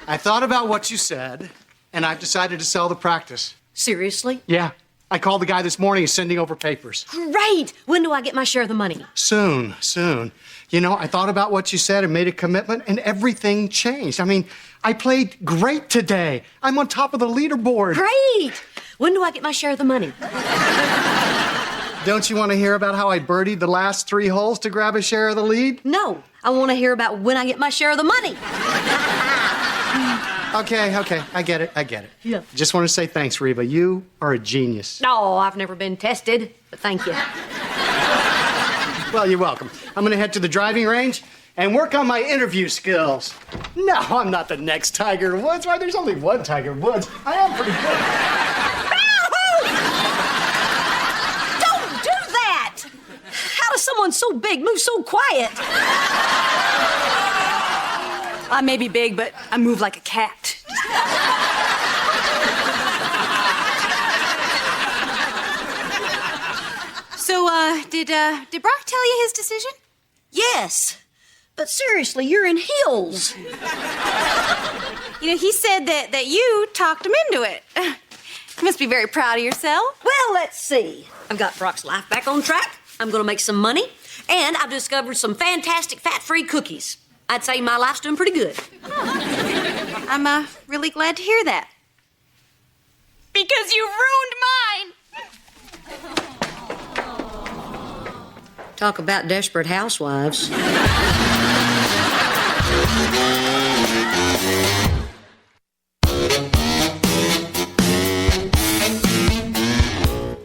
I thought about what you said, and I've decided to sell the practice. Seriously? Yeah. I called the guy this morning. He's sending over papers. Great! When do I get my share of the money? Soon, soon. You know, I thought about what you said and made a commitment, and everything changed. I mean, I played great today. I'm on top of the leaderboard. Great! When do I get my share of the money? Don't you want to hear about how I birdied the last 3 holes to grab a share of the lead? No, I want to hear about when I get my share of the money. Okay, I get it. Yeah. Just want to say thanks, Reba. You are a genius. No, I've never been tested, but thank you. Well, you're welcome. I'm going to head to the driving range and work on my interview skills. No, I'm not the next Tiger Woods. Why, there's only one Tiger Woods. I am pretty good. Don't do that! How does someone so big move so quiet? I may be big, but I move like a cat. So, did Brock tell you his decision? Yes, but seriously, you're in heels. You know, he said that you talked him into it. You must be very proud of yourself. Well, let's see. I've got Brock's life back on track. I'm gonna make some money, and I've discovered some fantastic fat-free cookies. I'd say my life's doing pretty good. I'm really glad to hear that. Because you ruined mine. Talk about desperate housewives.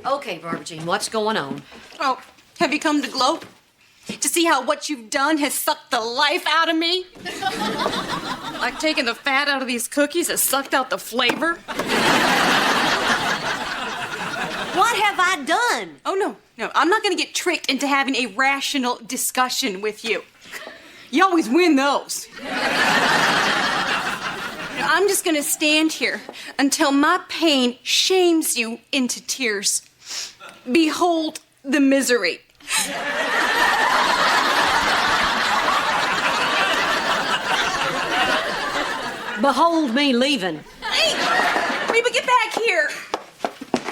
Okay, Barbara Jean, what's going on? Oh, have you come to gloat? To see how what you've done has sucked the life out of me? Like taking the fat out of these cookies has sucked out the flavor? What have I done? Oh, no. I'm not gonna get tricked into having a rational discussion with you. You always win those. I'm just gonna stand here until my pain shames you into tears. Behold the misery. Behold me leaving. Hey, Reba, get back here.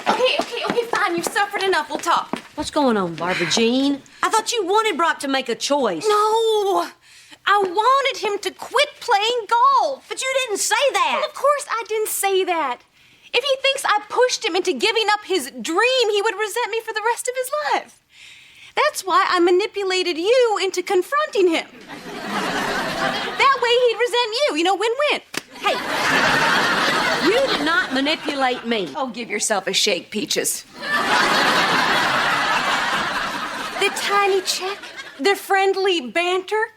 Okay, fine. You've suffered enough. We'll talk. What's going on, Barbara Jean? I thought you wanted Brock to make a choice. No, I wanted him to quit playing golf. But you didn't say that. Well, of course I didn't say that. If he thinks I pushed him into giving up his dream, he would resent me for the rest of his life. That's why I manipulated you into confronting him. That way he'd resent you. You know, win-win. Hey, you did not manipulate me. Oh, give yourself a shake, Peaches. The tiny check, the friendly banter.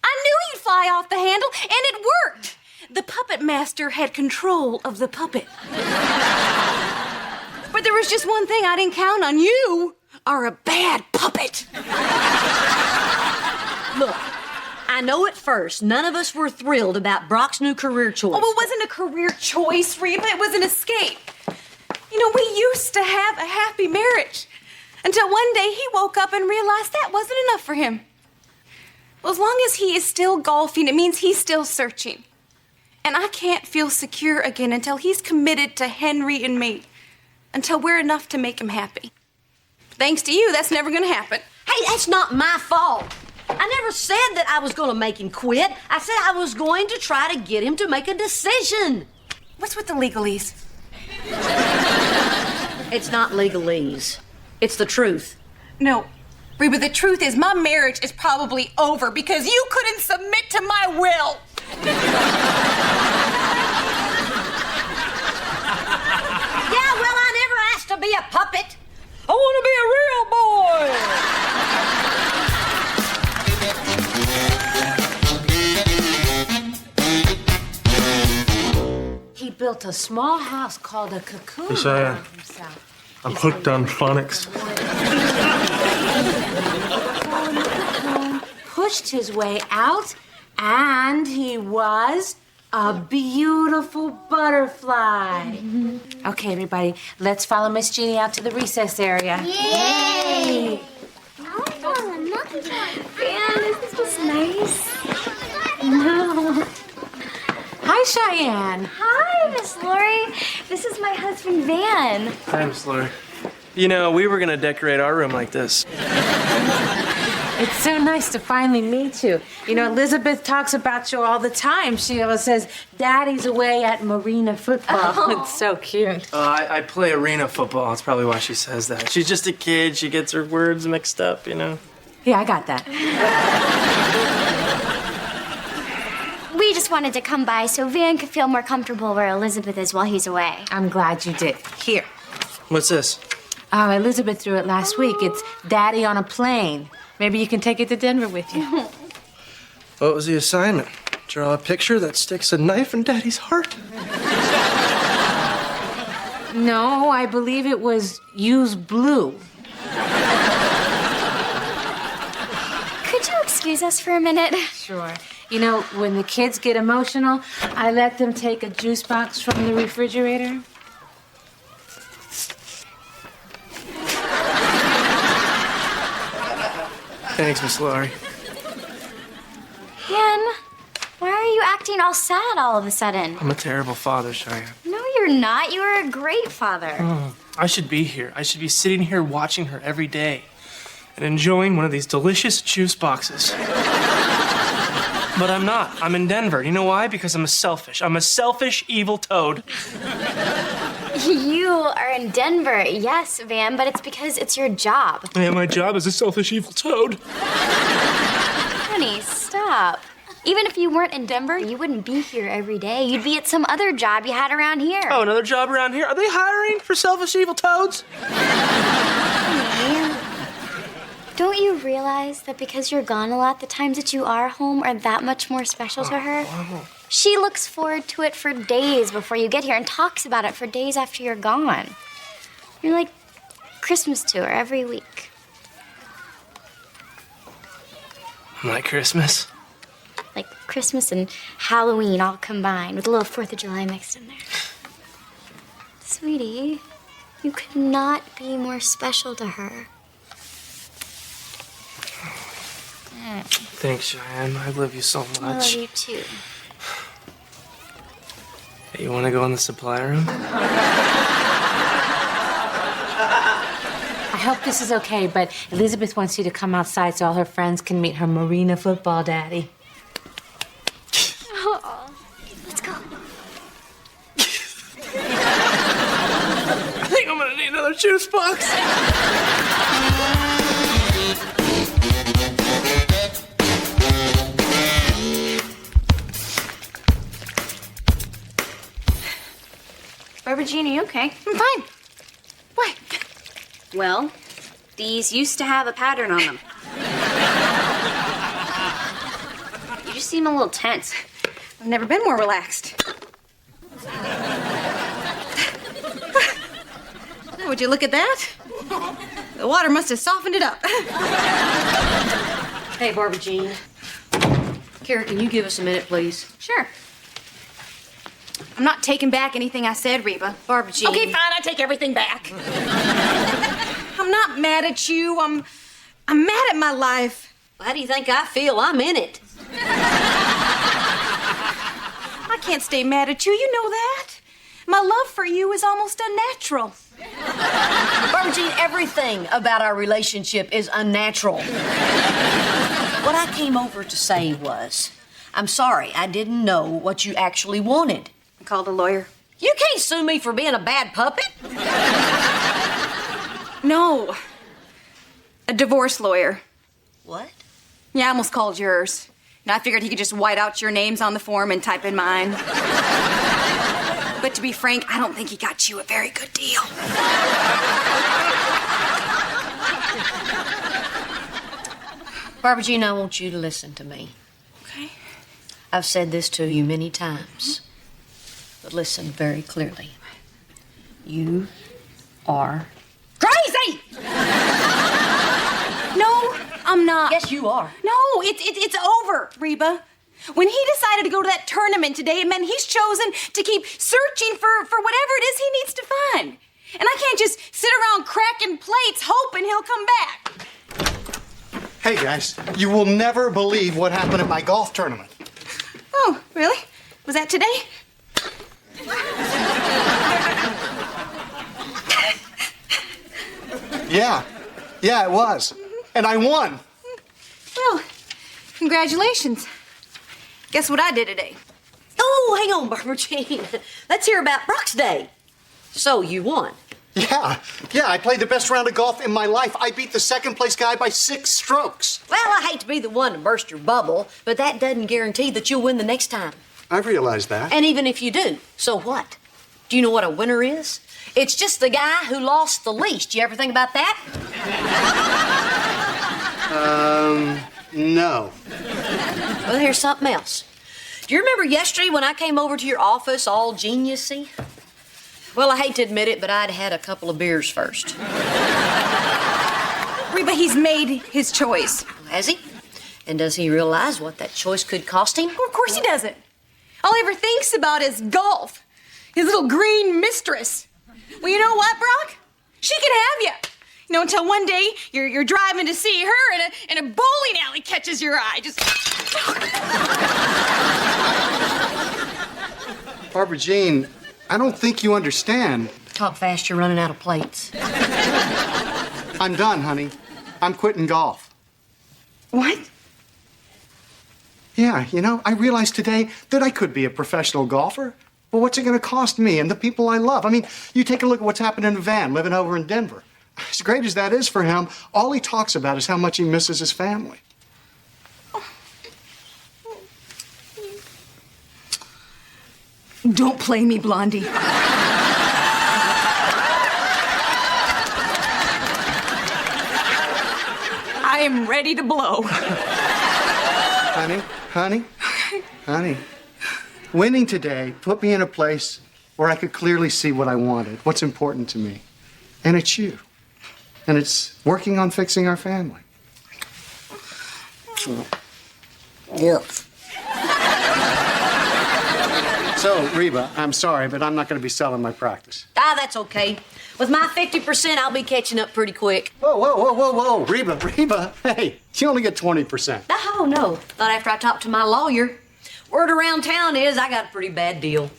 I knew he'd fly off the handle, and it worked. The puppet master had control of the puppet. But there was just one thing I didn't count on. You are a bad puppet. Look, I know at first none of us were thrilled about Brock's new career choice. Oh, it wasn't a career choice, Reba. It was an escape. You know, we used to have a happy marriage until one day he woke up and realized that wasn't enough for him. Well, as long as he is still golfing, it means he's still searching. And I can't feel secure again until he's committed to Henry and me, until we're enough to make him happy. Thanks to you, that's never gonna happen. Hey, that's not my fault. I never said that I was going to make him quit. I said I was going to try to get him to make a decision. What's with the legalese? It's not legalese. It's the truth. No, Reba, the truth is my marriage is probably over because you couldn't submit to my will. Yeah, well, I never asked to be a puppet. I want to be a real boy. He built a small house called a cocoon Yes, I am. around himself. I'm hooked on phonics. Pushed his way out, and he was a beautiful butterfly. Okay, everybody, let's follow Miss Jeannie out to the recess area. Yay! Man, this is nice. No. Hi, Cheyenne. Hi, Miss Lori. This is my husband, Van. Thanks, Lori. You know, we were gonna decorate our room like this. It's so nice to finally meet you. You know, Elizabeth talks about you all the time. She always says, Daddy's away at Marina football. Oh. It's so cute. I play arena football. That's probably why she says that. She's just a kid. She gets her words mixed up, you know? Yeah, I got that. We just wanted to come by so Van could feel more comfortable where Elizabeth is while he's away. I'm glad you did. Here. What's this? Elizabeth threw it last week. It's Daddy on a plane. Maybe you can take it to Denver with you. What was the assignment? Draw a picture that sticks a knife in Daddy's heart? No, I believe it was use blue. Could you excuse us for a minute? Sure. You know, when the kids get emotional, I let them take a juice box from the refrigerator. Thanks, Miss Laurie. Van, why are you acting all sad all of a sudden? I'm a terrible father, Cheyenne. No, you're not. You are a great father. I should be here. I should be sitting here watching her every day and enjoying one of these delicious juice boxes. But I'm not. I'm in Denver. You know why? Because I'm a selfish, evil toad. You are in Denver, yes, Van, but it's because it's your job. Yeah, my job is a selfish, evil toad. Honey, stop. Even if you weren't in Denver, you wouldn't be here every day. You'd be at some other job you had around here. Oh, another job around here? Are they hiring for selfish, evil toads? Honey, don't you realize that because you're gone a lot, the times that you are home are that much more special to her? She looks forward to it for days before you get here and talks about it for days after you're gone. You're like Christmas to her every week. Like Christmas? Like Christmas and Halloween all combined with a little 4th of July mixed in there. Sweetie, you could not be more special to her. Thanks, Cheyenne. I love you so I love much. you too. Hey, you want to go in the supply room? I hope this is okay, but Elizabeth wants you to come outside so all her friends can meet her Marina football daddy. Oh, let's go. I think I'm gonna need another juice box. Barbara Jean, are you okay? I'm fine. Why? Well, these used to have a pattern on them. You just seem a little tense. I've never been more relaxed. Would you look at that? The water must have softened it up. Hey, Barbara Jean. Kara, can you give us a minute, please? Sure. I'm not taking back anything I said, Reba. Barbara Jean. Okay, fine, I take everything back. I'm not mad at you. I'm mad at my life. How do you think I feel? I'm in it. I can't stay mad at you. You know that. My love for you is almost unnatural. Barbara Jean, everything about our relationship is unnatural. What I came over to say was, I'm sorry, I didn't know what you actually wanted. I called a lawyer. You can't sue me for being a bad puppet. No. A divorce lawyer. What? Yeah, I almost called yours. And I figured he could just white out your names on the form and type in mine. But to be frank, I don't think he got you a very good deal. Barbara Jean, I want you to listen to me. Okay. I've said this to you many times, but listen very clearly. You are crazy! No, I'm not. Yes, you are. No, it's over, Reba. When he decided to go to that tournament today, it meant he's chosen to keep searching for whatever it is he needs to find. And I can't just sit around cracking plates hoping he'll come back. Hey, guys, you will never believe what happened at my golf tournament. Oh, really? Was that today? Yeah, it was. And I won. Well, congratulations. Guess what I did today? Oh, hang on, Barbara Jean. Let's hear about Brock's day. So, you won. Yeah, I played the best round of golf in my life. I beat the second place guy by 6 strokes. Well, I hate to be the one to burst your bubble, but that doesn't guarantee that you'll win the next time. I realize that. And even if you do, so what? Do you know what a winner is? It's just the guy who lost the least. You ever think about that? No. Well, here's something else. Do you remember yesterday when I came over to your office all geniusy? Well, I hate to admit it, but I'd had a couple of beers first. Reba, he's made his choice. Has he? And does he realize what that choice could cost him? Well, of course he doesn't. All he ever thinks about is golf. His little green mistress. Well, you know what, Brock? She can have you. You know, until one day you're driving to see her and a bowling alley catches your eye. Just. Barbara Jean, I don't think you understand. Talk fast, you're running out of plates. I'm done, honey. I'm quitting golf. What? Yeah, you know, I realized today that I could be a professional golfer. But what's it going to cost me and the people I love? I mean, you take a look at what's happening to Van living over in Denver. As great as that is for him, all he talks about is how much he misses his family. Don't play me, Blondie. I am ready to blow. Honey. Winning today put me in a place where I could clearly see what I wanted, what's important to me. And it's you. And it's working on fixing our family. Yep. So, Reba, I'm sorry, but I'm not going to be selling my practice. Ah, that's okay. With my 50%, I'll be catching up pretty quick. Whoa. Reba, hey, you only get 20%. Oh, no. Not after I talked to my lawyer. Word around town is I got a pretty bad deal.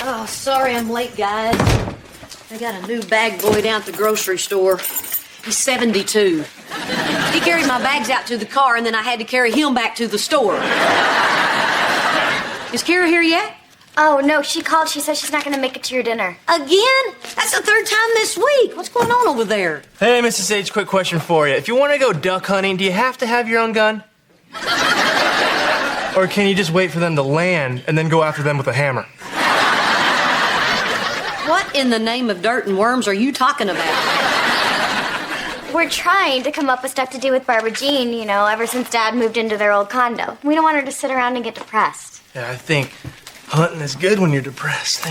Oh, sorry I'm late, guys. I got a new bag boy down at the grocery store. He's 72. He carried my bags out to the car, and then I had to carry him back to the store. Is Kara here yet? Oh, no, she called. She said she's not going to make it to your dinner. Again? That's the third time this week. What's going on over there? Hey, Mrs. H, quick question for you. If you want to go duck hunting, do you have to have your own gun? Or can you just wait for them to land and then go after them with a hammer? What in the name of dirt and worms are you talking about? We're trying to come up with stuff to do with Barbara Jean, you know, ever since Dad moved into their old condo. We don't want her to sit around and get depressed. Yeah, I think hunting is good when you're depressed.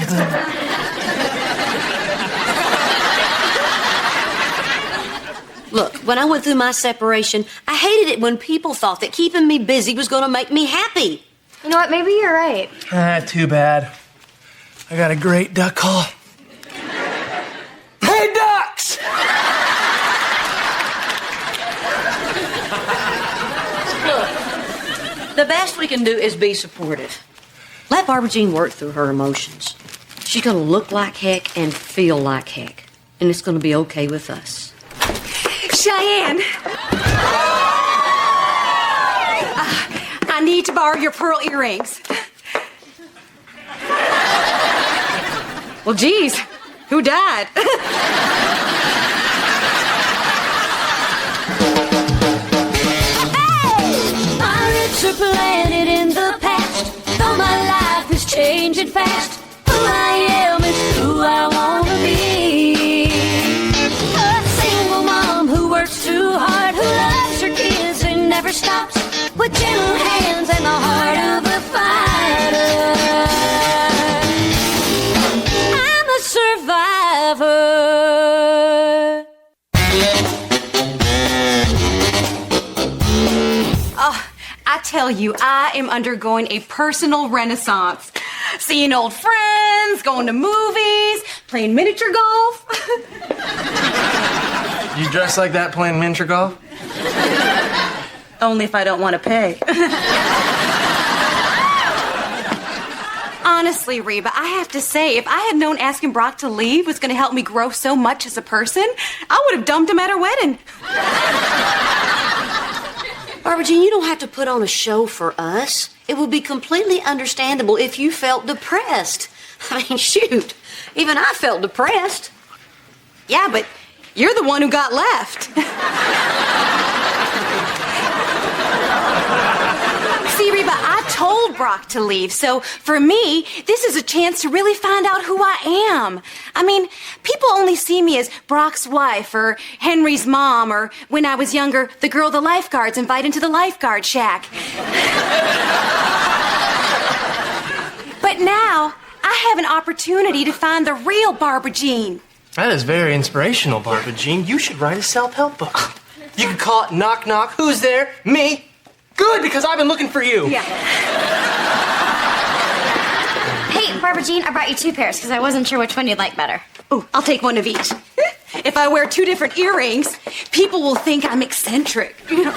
Look, when I went through my separation, I hated it when people thought that keeping me busy was going to make me happy. You know what? Maybe you're right. Too bad. I got a great duck call. Hey, ducks! Look, the best we can do is be supportive. Let Barbara Jean work through her emotions. She's going to look like heck and feel like heck. And it's going to be okay with us. Cheyenne! I need to borrow your pearl earrings. Well, geez, who died? My roots are planted in the past, though my life is changing fast. Who I am is who I want to be. A single mom who works too hard, who loves her kids and never stops, with gentle hands and the heart of a fighter. I'm a survivor. Oh, I tell you, I am undergoing a personal renaissance. Seeing old friends, going to movies, playing miniature golf. You dress like that playing miniature golf? Only if I don't want to pay. Honestly, Reba, I have to say, if I had known asking Brock to leave was going to help me grow so much as a person, I would have dumped him at our wedding. Barbara Jean, you don't have to put on a show for us. It would be completely understandable if you felt depressed. I mean, shoot, even I felt depressed. Yeah, but you're the one who got left. See, Reba, I told Brock to leave, so for me, this is a chance to really find out who I am. I mean, people only see me as Brock's wife or Henry's mom or, when I was younger, the girl the lifeguards invite into the lifeguard shack. But now, I have an opportunity to find the real Barbara Jean. That is very inspirational, Barbara Jean. You should write a self-help book. You could call it Knock Knock. Who's there? Me. Good, because I've been looking for you. Yeah. Hey, Barbara Jean, I brought you 2 pairs because I wasn't sure which one you'd like better. Ooh, I'll take one of each. If I wear 2 different earrings, people will think I'm eccentric. Yeah,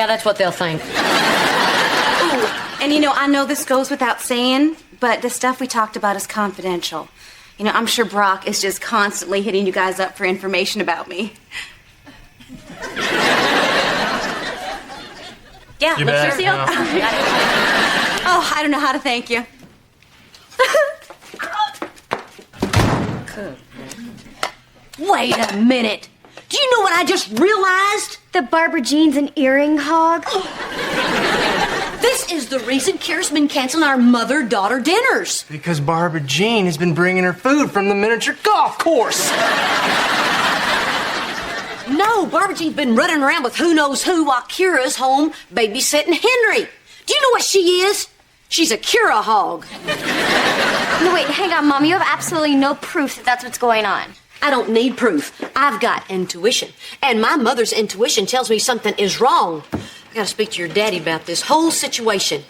that's what they'll think. Ooh, and I know this goes without saying, but the stuff we talked about is confidential. I'm sure Brock is just constantly hitting you guys up for information about me. Yeah, You let's bet. just see. Oh, I don't know how to thank you. Wait a minute. Do you know what I just realized? The Barbara Jean's an earring hog. This is the reason Kira's been canceling our mother-daughter dinners. Because Barbara Jean has been bringing her food from the miniature golf course. No, Barbara Jean's been running around with who knows who while Kira's home babysitting Henry. Do you know what she is? She's a Kira hog. No, wait, hang on, Mom. You have absolutely no proof that that's what's going on. I don't need proof. I've got intuition. And my mother's intuition tells me something is wrong. I gotta speak to your daddy about this whole situation.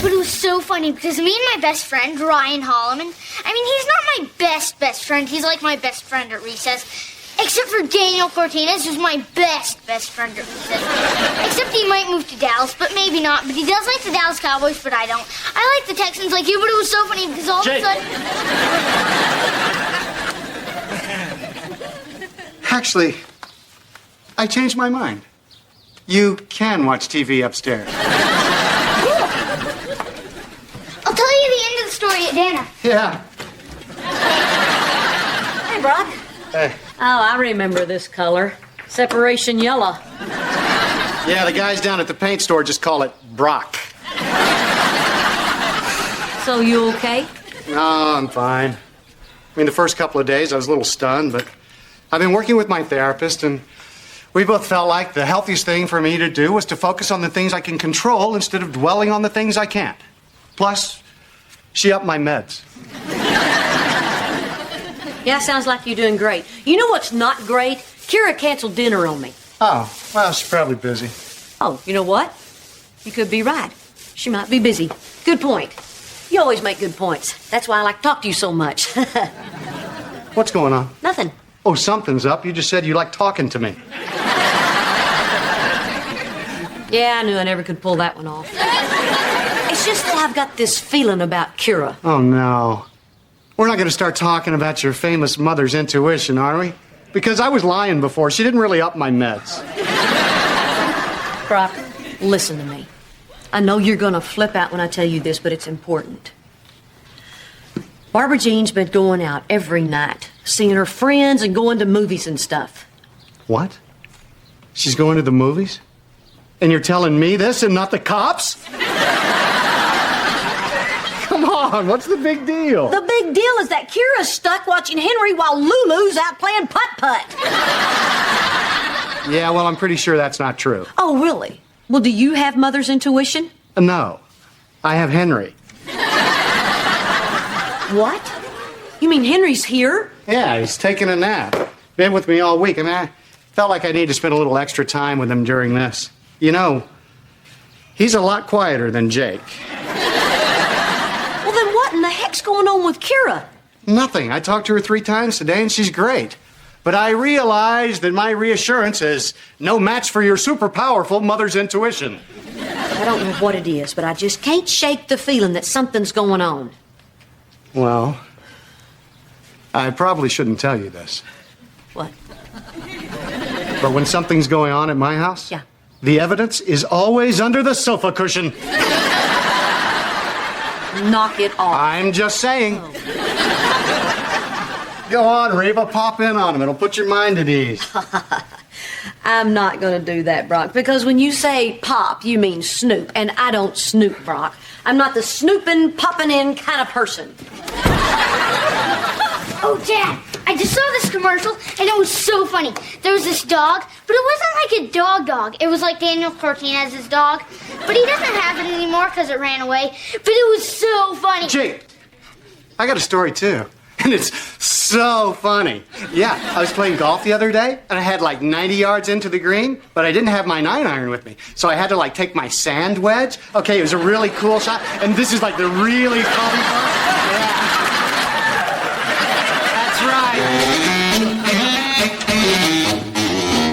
But it was so funny because me and my best friend, Ryan Holloman, I mean, he's not my best friend. He's like my best friend at recess. Except for Daniel Cortines, who's my best friend at recess. Except he might move to Dallas, but maybe not. But he does like the Dallas Cowboys, but I don't. I like the Texans like you, but it was so funny because all of a sudden... Actually, I changed my mind. You can watch TV upstairs. I'll tell you the end of the story at dinner. Yeah. Hey, Brock. Hey. Oh, I remember this color. Separation yellow. Yeah, the guys down at the paint store just call it Brock. So you okay? No, I'm fine. I mean, the first couple of days I was a little stunned, but I've been working with my therapist, and we both felt like the healthiest thing for me to do was to focus on the things I can control instead of dwelling on the things I can't. Plus, she upped my meds. Yeah, sounds like you're doing great. You know what's not great? Kira canceled dinner on me. Oh, well, she's probably busy. Oh, you know what? You could be right. She might be busy. Good point. You always make good points. That's why I like to talk to you so much. What's going on? Nothing. Oh, something's up. You just said you like talking to me. Yeah, I knew I never could pull that one off. It's just that I've got this feeling about Kira. Oh, no. We're not going to start talking about your famous mother's intuition, are we? Because I was lying before. She didn't really up my meds. Brock, listen to me. I know you're going to flip out when I tell you this, but it's important. Barbara Jean's been going out every night, seeing her friends and going to movies and stuff. What? She's going to the movies? And you're telling me this and not the cops? Come on, what's the big deal? The big deal is that Kira's stuck watching Henry while Lulu's out playing putt-putt. Yeah, well, I'm pretty sure that's not true. Oh, really? Well, do you have mother's intuition? No, I have Henry. What? You mean Henry's here? Yeah, he's taking a nap. Been with me all week. I mean, I felt like I needed to spend a little extra time with him during this. You know, he's a lot quieter than Jake. Well, then what in the heck's going on with Kira? Nothing. I talked to her 3 times today, and she's great. But I realize that my reassurance is no match for your super powerful mother's intuition. I don't know what it is, but I just can't shake the feeling that something's going on. Well, I probably shouldn't tell you this. What? But when something's going on at my house, Yeah. the evidence is always under the sofa cushion. Knock it off. I'm just saying. Go on, Reba, pop in on him. It'll put your mind at ease. I'm not going to do that, Brock, because when you say pop, you mean snoop, and I don't snoop, Brock. I'm not the snooping, popping in kind of person. Oh, Dad, I just saw this commercial, and it was so funny. There was this dog, but it wasn't like a dog. It was like Daniel Cortinez's dog, but he doesn't have it anymore because it ran away. But it was so funny. Jake, I got a story, too. And it's so funny. Yeah, I was playing golf the other day, and I had like 90 yards into the green, but I didn't have my 9-iron with me. So I had to like take my sand wedge. Okay, it was a really cool shot, and this is like the really fun part. Yeah. That's right.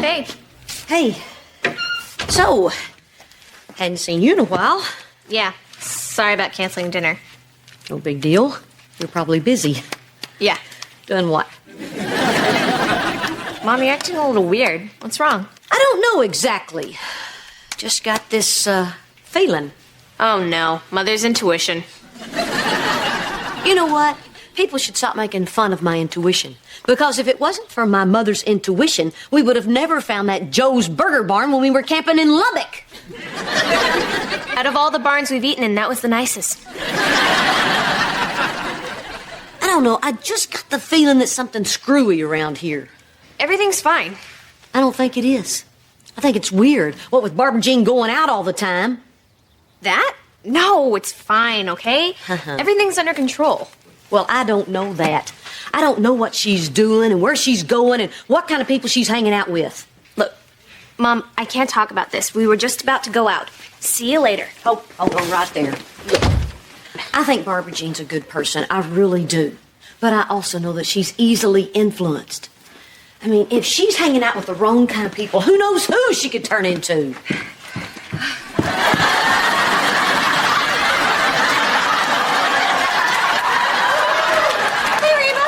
Hey. Hey, so, hadn't seen you in a while. Yeah. Sorry about canceling dinner. No big deal. You're probably busy. Yeah. Doing what? Mom, you're acting a little weird. What's wrong? I don't know exactly. Just got this, feeling. Oh, no. Mother's intuition. You know what? People should stop making fun of my intuition. Because if it wasn't for my mother's intuition, we would have never found that Joe's Burger Barn when we were camping in Lubbock. Out of all the barns we've eaten in, that was the nicest. I don't know. I just got the feeling that something's screwy around here. Everything's fine. I don't think it is. I think it's weird. What with Barbara Jean going out all the time. That? No, it's fine, okay? Everything's under control. Well, I don't know that. I don't know what she's doing and where she's going and what kind of people she's hanging out with. Look, Mom, I can't talk about this. We were just about to go out. See you later. Oh, hold on right there. Look, I think Barbara Jean's a good person. I really do. But I also know that she's easily influenced. I mean, if she's hanging out with the wrong kind of people, who knows who she could turn into? Hey, Reba.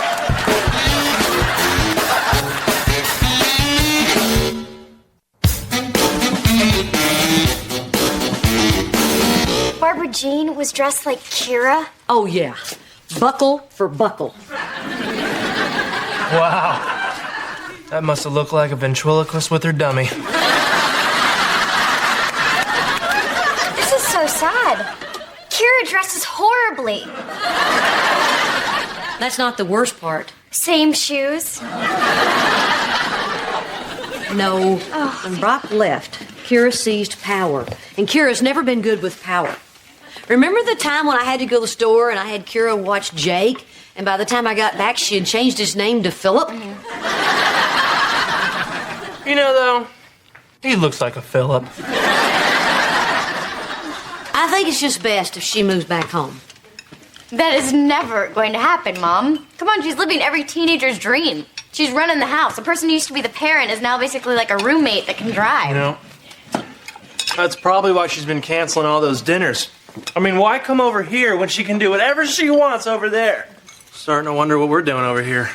Barbara Jean was dressed like Kira. Oh, yeah. Buckle for buckle. Wow. That must have looked like a ventriloquist with her dummy. This is so sad. Kira dresses horribly. That's not the worst part. Same shoes. No. When Brock left, Kira seized power. And Kira's never been good with power. Remember the time when I had to go to the store and I had Kira watch Jake? And by the time I got back, she had changed his name to Philip? You know, though, he looks like a Philip. I think it's just best if she moves back home. That is never going to happen, Mom. Come on, she's living every teenager's dream. She's running the house. The person who used to be the parent is now basically like a roommate that can drive. You know, that's probably why she's been canceling all those dinners. I mean, why come over here when she can do whatever she wants over there? Starting to wonder what we're doing over here.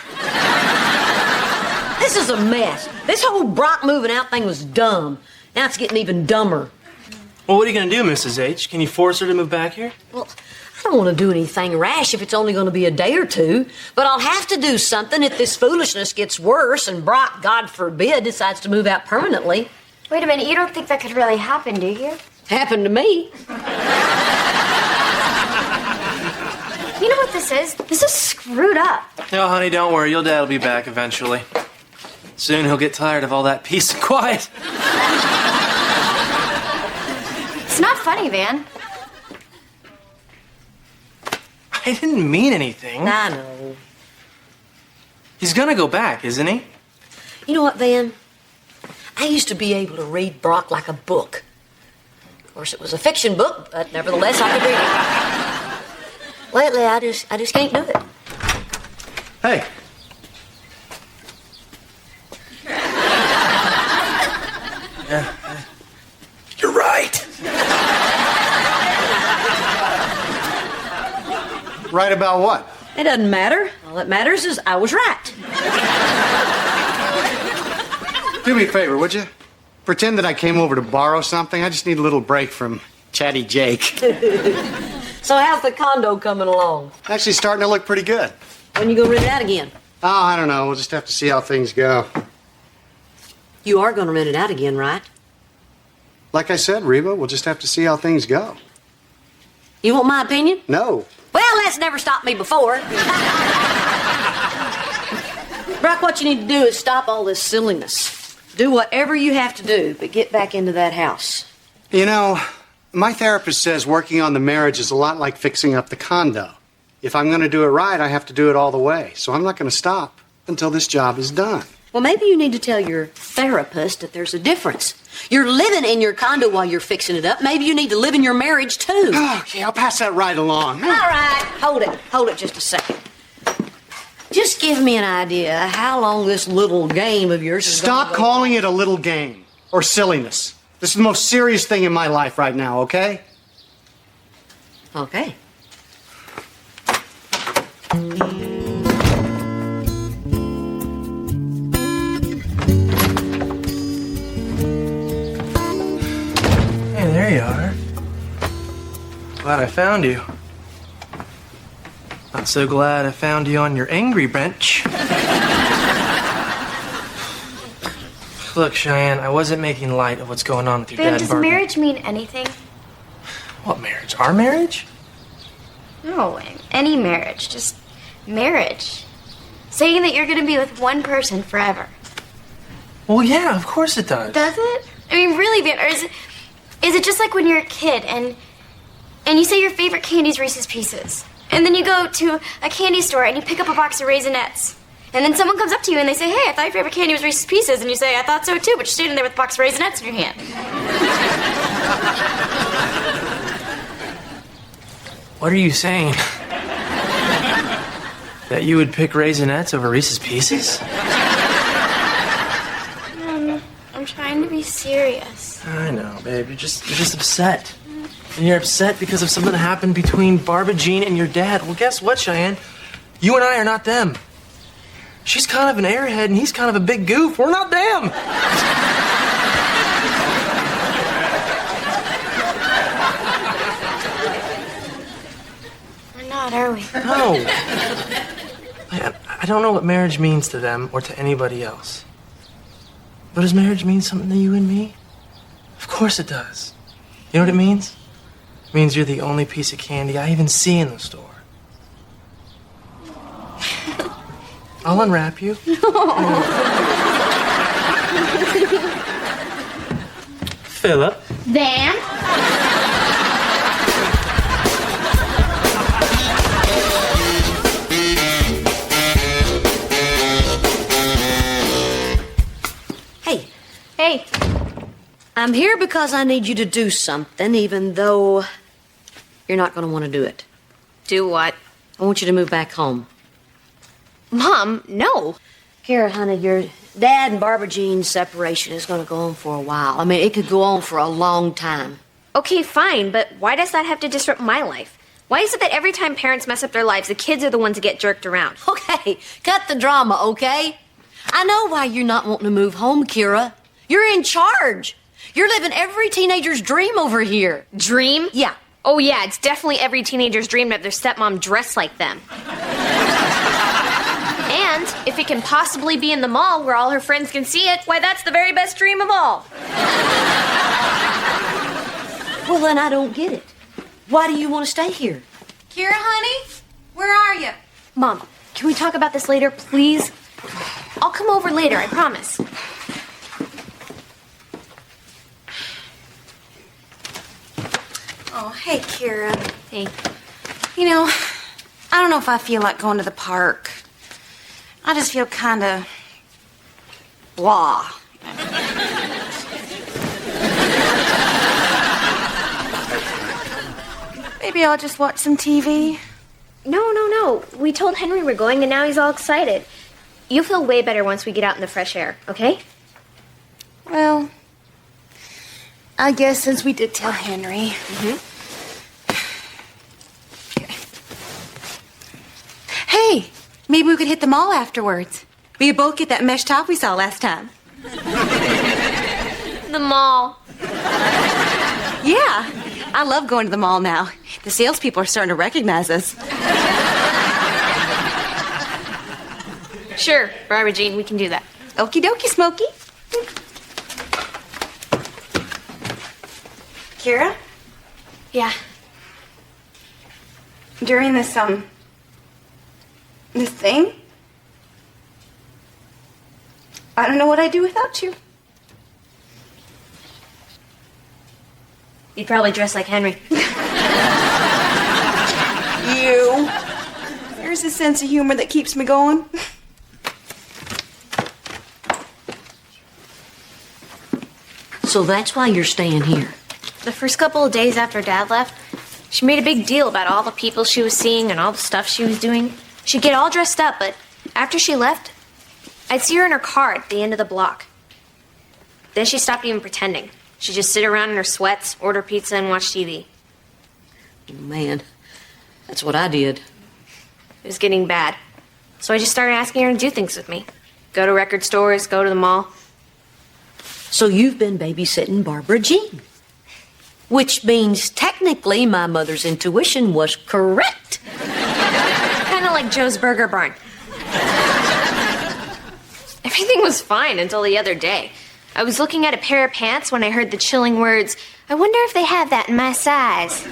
This is a mess. This whole Brock moving out thing was dumb. Now it's getting even dumber. Well, what are you going to do, Mrs. H? Can you force her to move back here? Well, I don't want to do anything rash if it's only going to be a day or two, but I'll have to do something if this foolishness gets worse and Brock, God forbid, decides to move out permanently. Wait a minute, you don't think that could really happen, do you? Happened to me. You know what this is? This is screwed up. No, honey, don't worry. Your dad will be back eventually. Soon he'll get tired of all that peace and quiet. It's not funny, Van. I didn't mean anything. I know. He's gonna go back, isn't he? You know what, Van? I used to be able to read Brock like a book. Of course, it was a fiction book, but nevertheless, I could read it. Lately, I just can't do it. Hey. Right about what? It doesn't matter. All that matters is I was right. Do me a favor, would you? Pretend that I came over to borrow something. I just need a little break from Chatty Jake. So how's the condo coming along? Actually starting to look pretty good. When you gonna rent it out again? Oh, I don't know. We'll just have to see how things go. You are gonna rent it out again, right? Like I said, Reba, we'll just have to see how things go. You want my opinion? No. Well, that's never stopped me before. Brock, what you need to do is stop all this silliness. Do whatever you have to do, but get back into that house. You know, my therapist says working on the marriage is a lot like fixing up the condo. If I'm going to do it right, I have to do it all the way. So I'm not going to stop until this job is done. Well, maybe you need to tell your therapist that there's a difference. You're living in your condo while you're fixing it up. Maybe you need to live in your marriage, too. Okay, I'll pass that right along. All right, hold it just a second. Just give me an idea how long this little game of yours is Stop gonna go calling it a little game or silliness. This is the most serious thing in my life right now, okay? Okay. Hey, there you are. Glad I found you. Not so glad I found you on your angry bench. Look, Cheyenne, I wasn't making light of what's going on with your Van, dad, does Barbie. marriage mean anything? What marriage? Our marriage? No, any marriage. Just marriage. Saying that you're gonna be with one person forever. Well, yeah, of course it does. Does it? I mean, really, Van, or is it just like when you're a kid and you say your favorite candy is Reese's Pieces? And then you go to a candy store and you pick up a box of Raisinets. And then someone comes up to you and they say, hey, I thought your favorite candy was Reese's Pieces. And you say, I thought so too, but you're standing there with a box of Raisinets in your hand. What are you saying? That you would pick Raisinets over Reese's Pieces? I'm trying to be serious. I know, babe. You're just upset. And you're upset because of something that happened between Barbara Jean and your dad. Well, guess what, Cheyenne? You and I are not them. She's kind of an airhead and he's kind of a big goof. We're not them. We're not, are we? No. I don't know what marriage means to them or to anybody else. But does marriage mean something to you and me? Of course it does. You know what it means? It means you're the only piece of candy I even see in the store. I'll unwrap you. Philip. Van? Hey, Hey, I'm here because I need you to do something, even though you're not going to want to do it. Do what? I want you to move back home. Mom, no. Kara, honey, your dad and Barbara Jean's separation is going to go on for a while. I mean, it could go on for a long time. Okay, fine, but why does that have to disrupt my life? Why is it that every time parents mess up their lives, the kids are the ones that get jerked around? Okay, cut the drama, okay? I know why you're not wanting to move home, Kira. You're in charge. You're living every teenager's dream over here. Dream? Yeah. Oh, yeah, it's definitely every teenager's dream to have their stepmom dress like them. And if it can possibly be in the mall where all her friends can see it, why, that's the very best dream of all. Well, then I don't get it. Why do you want to stay here? Kira, honey, where are you? Mom, can we talk about this later, please? I'll come over later, I promise. Oh, hey, Kira. Hey. You know, I don't know if I feel like going to the park. I just feel kind of blah. Maybe I'll just watch some TV. No. We told Henry we're going, and now he's all excited. You'll feel way better once we get out in the fresh air, okay? Well, I guess since we did tell Henry. Maybe we could hit the mall afterwards. We could both get that mesh top we saw last time. The mall. Yeah, I love going to the mall now. The salespeople are starting to recognize us. Sure, Barbara Jean, we can do that. Okie dokie, Smokey. Kira? Yeah. During this thing, I don't know what I'd do without you. You'd probably dress like Henry. You. There's a sense of humor that keeps me going. So that's why you're staying here. The first couple of days after Dad left, she made a big deal about all the people she was seeing and all the stuff she was doing. She'd get all dressed up, but after she left, I'd see her in her car at the end of the block. Then she stopped even pretending. She'd just sit around in her sweats, order pizza, and watch TV. Man, that's what I did. It was getting bad. So I just started asking her to do things with me. Go to record stores, go to the mall. So you've been babysitting Barbara Jean. Which means technically my mother's intuition was correct. Kind of like Joe's Burger Barn. Everything was fine until the other day. I was looking at a pair of pants when I heard the chilling words, "I wonder if they have that in my size."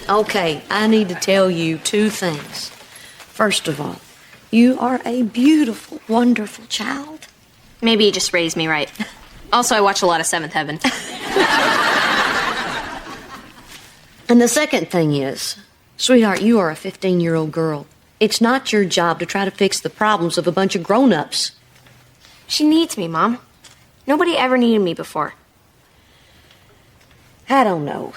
Okay, I need to tell you two things. First of all, you are a beautiful, wonderful child. Maybe you just raised me right. Also, I watch a lot of Seventh Heaven. And the second thing is, sweetheart, you are a 15-year-old girl. It's not your job to try to fix the problems of a bunch of grown-ups. She needs me, Mom. Nobody ever needed me before. I don't know.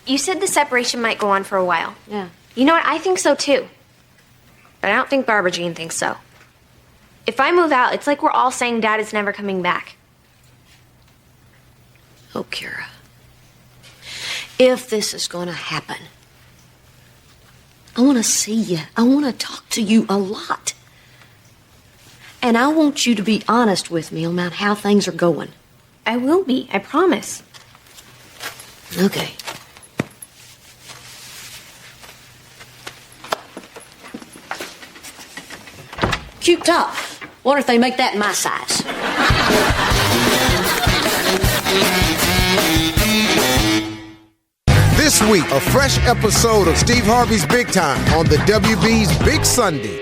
You said the separation might go on for a while. Yeah. You know what? I think so, too. But I don't think Barbara Jean thinks so. If I move out, it's like we're all saying Dad is never coming back. Oh, Kira. If this is going to happen, I want to see you. I want to talk to you a lot. And I want you to be honest with me about how things are going. I will be, I promise. Okay. Cute top. Wonder if they make that in my size. This week, a fresh episode of Steve Harvey's Big Time on the WB's Big Sunday.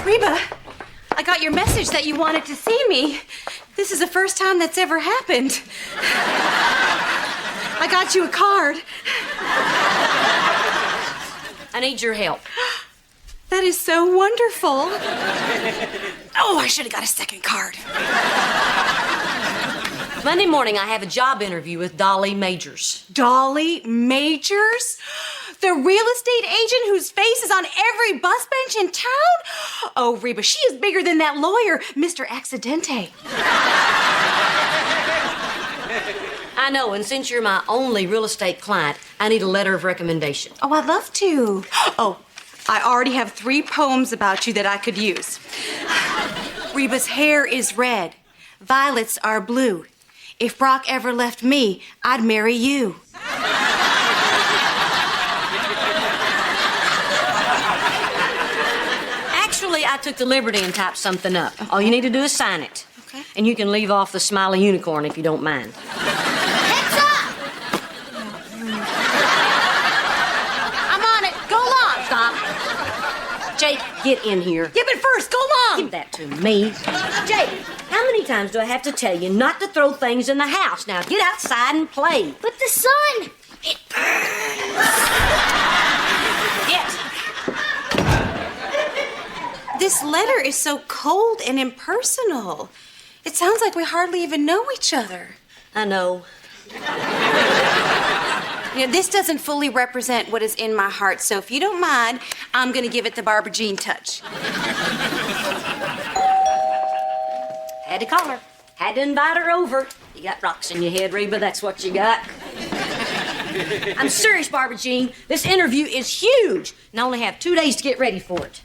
Reba, I got your message that you wanted to see me. This is the first time that's ever happened. I got you a card. I need your help. That is so wonderful. Oh, I should have got a second card. Monday morning, I have a job interview with Dolly Majors. Dolly Majors? The real estate agent whose face is on every bus bench in town? Oh, Reba, she is bigger than that lawyer, Mr. Accidente. I know, and since you're my only real estate client, I need a letter of recommendation. Oh, I'd love to. Oh, I already have 3 poems about you that I could use. Reba's hair is red. Violets are blue. If Brock ever left me, I'd marry you. Actually, I took the liberty and typed something up. All you need to do is sign it. Okay. And you can leave off the smiley unicorn if you don't mind. Heads up! I'm on it. Go along. Stop. Jake, get in here. Yeah, but first, go along. Give that to me. Jake, how many times do I have to tell you not to throw things in the house? Now, get outside and play. But the sun, it Yes. This letter is so cold and impersonal. It sounds like we hardly even know each other. I know. You know, this doesn't fully represent what is in my heart, so if you don't mind, I'm gonna give it the Barbara Jean touch. Had to call her. Had to invite her over. You got rocks in your head, Reba. That's what you got. I'm serious, Barbara Jean. This interview is huge, and I only have 2 days to get ready for it.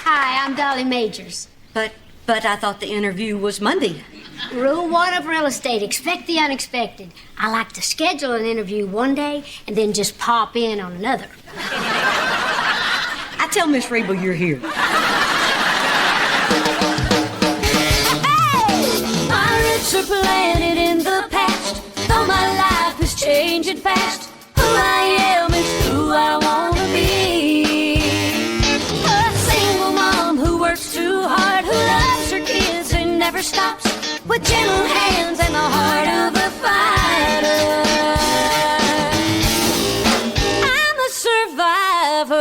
Hi, I'm Dolly Majors. But I thought the interview was Monday. Rule 1 of real estate, expect the unexpected. I like to schedule an interview one day and then just pop in on another. I tell Miss Reba you're here. My roots are planted in the past, though my life is changing fast. Who I am is who I wanna be. A single mom who works too hard, who loves her kids and never stops, with gentle hands and the heart of a fighter. I'm a survivor.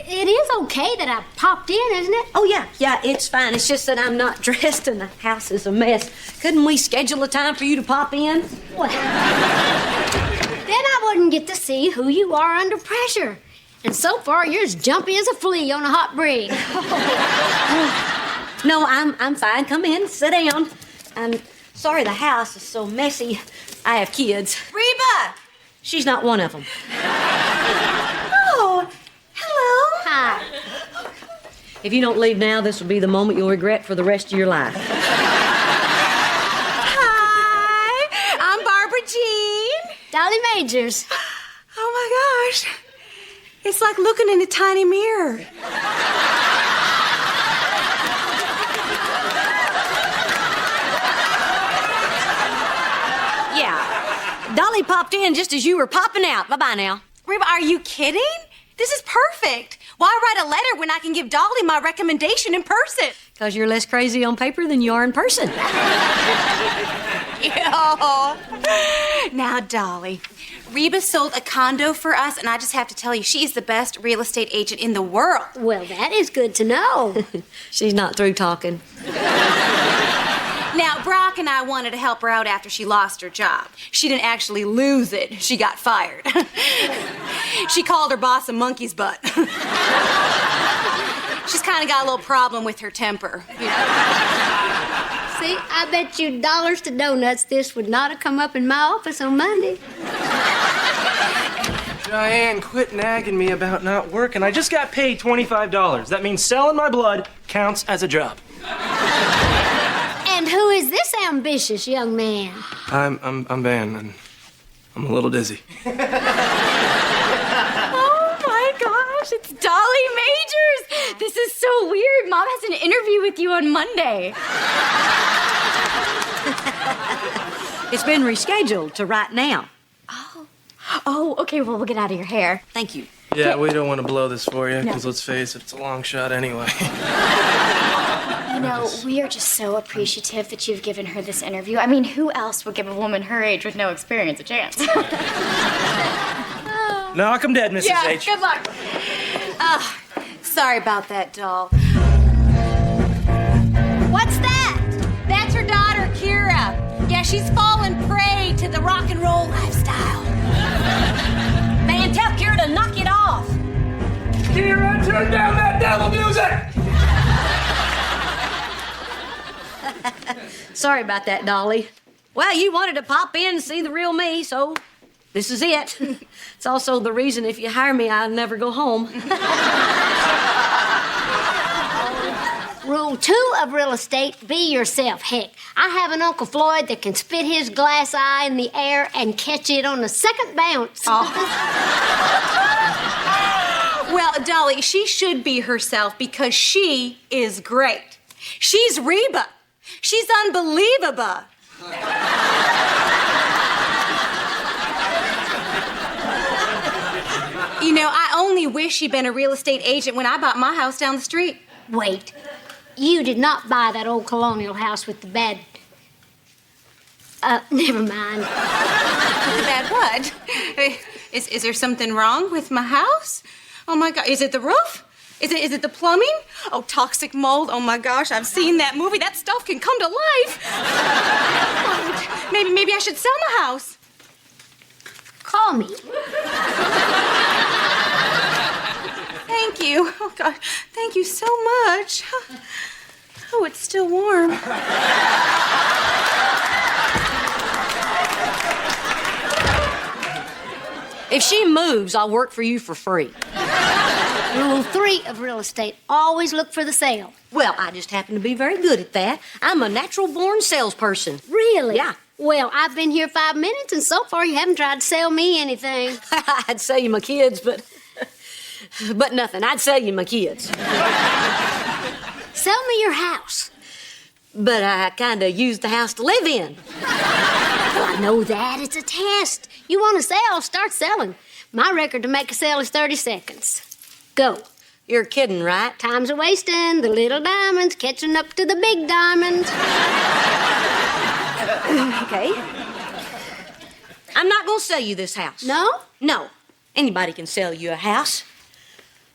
It is okay that I popped in, isn't it? Oh, yeah, it's fine. It's just that I'm not dressed and the house is a mess. Couldn't we schedule a time for you to pop in? Well, then I wouldn't get to see who you are under pressure. And so far, you're as jumpy as a flea on a hot break. No, I'm fine. Come in, sit down. I'm sorry the house is so messy. I have kids. Reba! She's not one of them. Oh, hello. Hi. If you don't leave now, this will be the moment you'll regret for the rest of your life. Hi, I'm Barbara Jean. Dolly Majors. Oh my gosh. It's like looking in a tiny mirror. Yeah. Dolly popped in just as you were popping out. Bye-bye now. Reba, are you kidding? This is perfect. Why write a letter when I can give Dolly my recommendation in person? Because you're less crazy on paper than you are in person. Yo. Now, Dolly, Reba sold a condo for us, and I just have to tell you, she is the best real estate agent in the world. Well, that is good to know. She's not through talking. Now, Brock and I wanted to help her out after she lost her job. She didn't actually lose it. She got fired. She called her boss a monkey's butt. She's kind of got a little problem with her temper. You know? See, I bet you dollars to donuts this would not have come up in my office on Monday. Cheyenne, quit nagging me about not working. I just got paid $25. That means selling my blood counts as a job. And who is this ambitious young man? I'm Van, and I'm a little dizzy. Oh my gosh, it's Dolly Majors! This is so weird. Mom has an interview with you on Monday. It's been rescheduled to right now. Oh, okay, well, we'll get out of your hair. Thank you. Yeah, we don't want to blow this for you, because let's face it, it's a long shot anyway. You know, we are just so appreciative that you've given her this interview. I mean, who else would give a woman her age with no experience a chance? Knock 'em dead, Mrs. Yeah, H. good luck. Sorry about that, doll. What's that? That's her daughter, Kira. Yeah, she's fallen prey to the rock and roll lifestyle. Man, tell Kira to knock it off. Kira, turn down that devil music! Sorry about that, Dolly. Well, you wanted to pop in and see the real me, so this is it. It's also the reason if you hire me, I'll never go home. Rule 2 of real estate, be yourself. Heck, I have an Uncle Floyd that can spit his glass eye in the air and catch it on the second bounce. Well, Dolly, she should be herself because she is great. She's Reba. She's unbelievable. You know, I only wish she'd been a real estate agent when I bought my house down the street. Wait, you did not buy that old colonial house with the bad... never mind. The bad what? Is there something wrong with my house? Oh my God, is it the roof? Is it the plumbing? Oh, toxic mold. Oh my gosh, I've seen that movie. That stuff can come to life. Maybe I should sell my house. Call me. Thank you. Oh God, thank you so much. Oh, it's still warm. If she moves, I'll work for you for free. Rule 3 of real estate, always look for the sale. Well, I just happen to be very good at that. I'm a natural-born salesperson. Really? Yeah. Well, I've been here 5 minutes, and so far you haven't tried to sell me anything. I'd sell you my kids, but nothing. I'd sell you my kids. Sell me your house. But I kind of used the house to live in. Well, I know that. It's a test. You want to sell, start selling. My record to make a sale is 30 seconds. Go. You're kidding, right? Time's a wasting. The little diamonds catching up to the big diamonds. Okay. I'm not going to sell you this house. No? No. Anybody can sell you a house.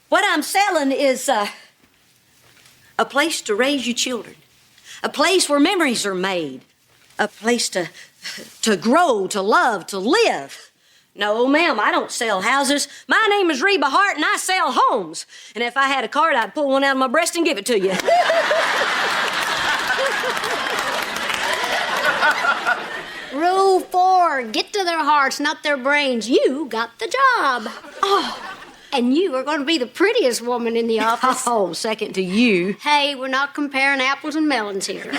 What I'm selling is a place to raise your children. A place where memories are made. A place to grow, to love, to live. No, ma'am, I don't sell houses. My name is Reba Hart, and I sell homes. And if I had a card, I'd pull one out of my breast and give it to you. Rule 4, get to their hearts, not their brains. You got the job. Oh, and you are going to be the prettiest woman in the office. Oh, second to you. Hey, we're not comparing apples and melons here.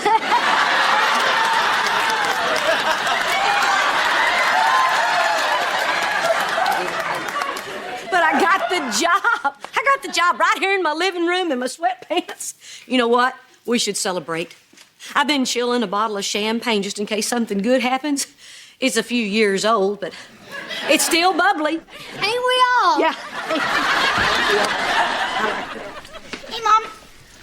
But I got the job. I got the job right here in my living room in my sweatpants. You know what? We should celebrate. I've been chilling a bottle of champagne just in case something good happens. It's a few years old, but it's still bubbly. Ain't we all? Yeah. Hey, Mom.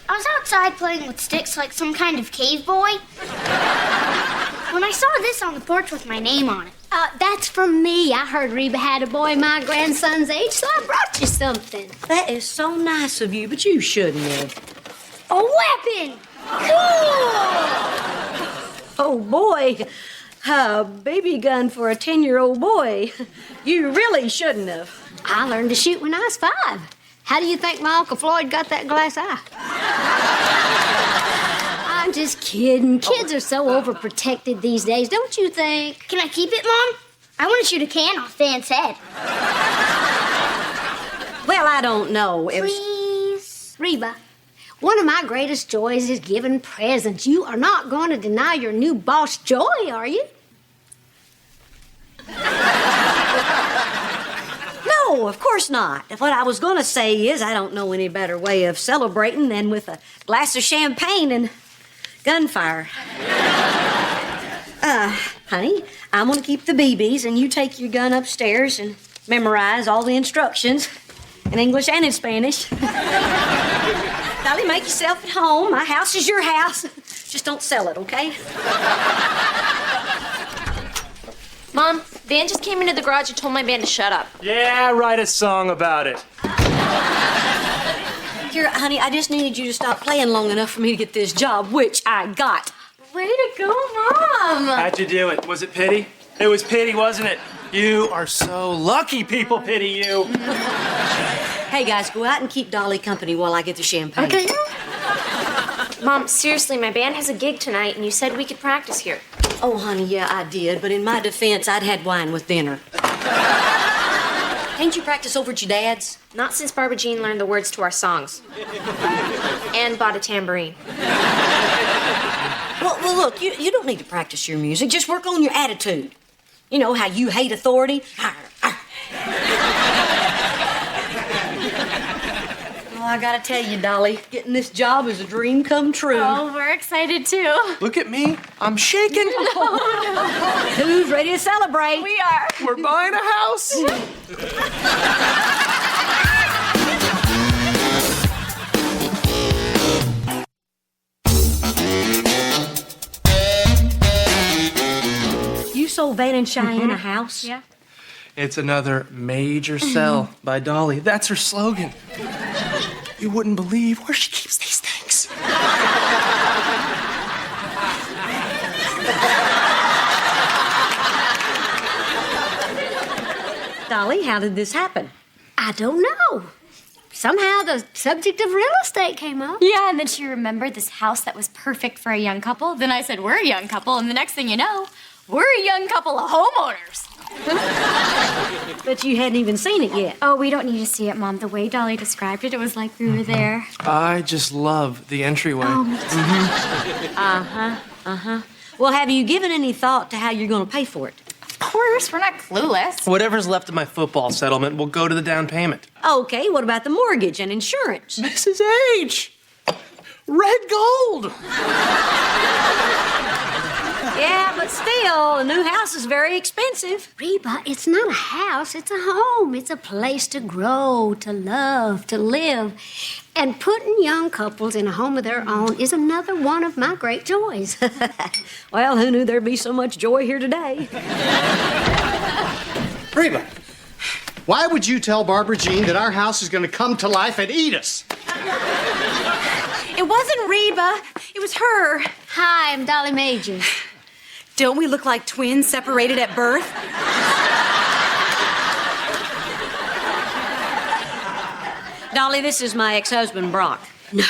I was outside playing with sticks like some kind of cave boy. When I saw this on the porch with my name on it. That's from me. I heard Reba had a boy my grandson's age, so I brought you something. That is so nice of you, but you shouldn't have. A weapon! Cool! Oh, boy. A baby gun for a 10-year-old boy. You really shouldn't have. I learned to shoot when I was 5. How do you think my Uncle Floyd got that glass eye? I'm just kidding. Kids are so overprotected these days, don't you think? Can I keep it, Mom? I want to shoot a can off Van's head. Well, I don't know. Please? Reba, one of my greatest joys is giving presents. You are not going to deny your new boss joy, are you? No, of course not. What I was going to say is I don't know any better way of celebrating than with a glass of champagne and gunfire. Honey, I'm going to keep the BBs, and you take your gun upstairs and memorize all the instructions in English and in Spanish. Dolly, make yourself at home. My house is your house. Just don't sell it, okay? Mom, Van just came into the garage and told my band to shut up. Yeah, write a song about it. Here, honey, I just needed you to stop playing long enough for me to get this job, which I got. Way to go, Mom! How'd you do it? Was it pity? It was pity, wasn't it? You are so lucky people pity you. Hey, guys, go out and keep Dolly company while I get the champagne. Okay. Mom, seriously, my band has a gig tonight, and you said we could practice here. Oh, honey, yeah, I did. But in my defense, I'd had wine with dinner. Can't you practice over at your dad's? Not since Barbara Jean learned the words to our songs. And bought a tambourine. Well, look, you don't need to practice your music. Just work on your attitude. You know how you hate authority? Well, I gotta tell you, Dolly, getting this job is a dream come true. Oh, we're excited too. Look at me. I'm shaking. Who's ready to celebrate? We are. We're buying a house. You sold Van and Cheyenne a house? Yeah. It's another major sell by Dolly. That's her slogan. You wouldn't believe where she keeps these things. Dolly, how did this happen? I don't know. Somehow the subject of real estate came up. Yeah, and then she remembered this house that was perfect for a young couple. Then I said, we're a young couple, and the next thing you know, we're a young couple of homeowners. But you hadn't even seen it yet. Oh, we don't need to see it, Mom. The way Dolly described it, it was like we were there. I just love the entryway. Oh, me too. Well, have you given any thought to how you're going to pay for it? Of course, we're not clueless. Whatever's left of my football settlement will go to the down payment. Okay, what about the mortgage and insurance? Mrs. H! Red gold! Yeah, but still, a new house is very expensive. Reba, it's not a house, it's a home. It's a place to grow, to love, to live. And putting young couples in a home of their own is another one of my great joys. Well, who knew there'd be so much joy here today? Reba, why would you tell Barbara Jean that our house is going to come to life and eat us? It wasn't Reba. It was her. Hi, I'm Dolly Majors. Don't we look like twins separated at birth? Dolly, this is my ex-husband, Brock. No,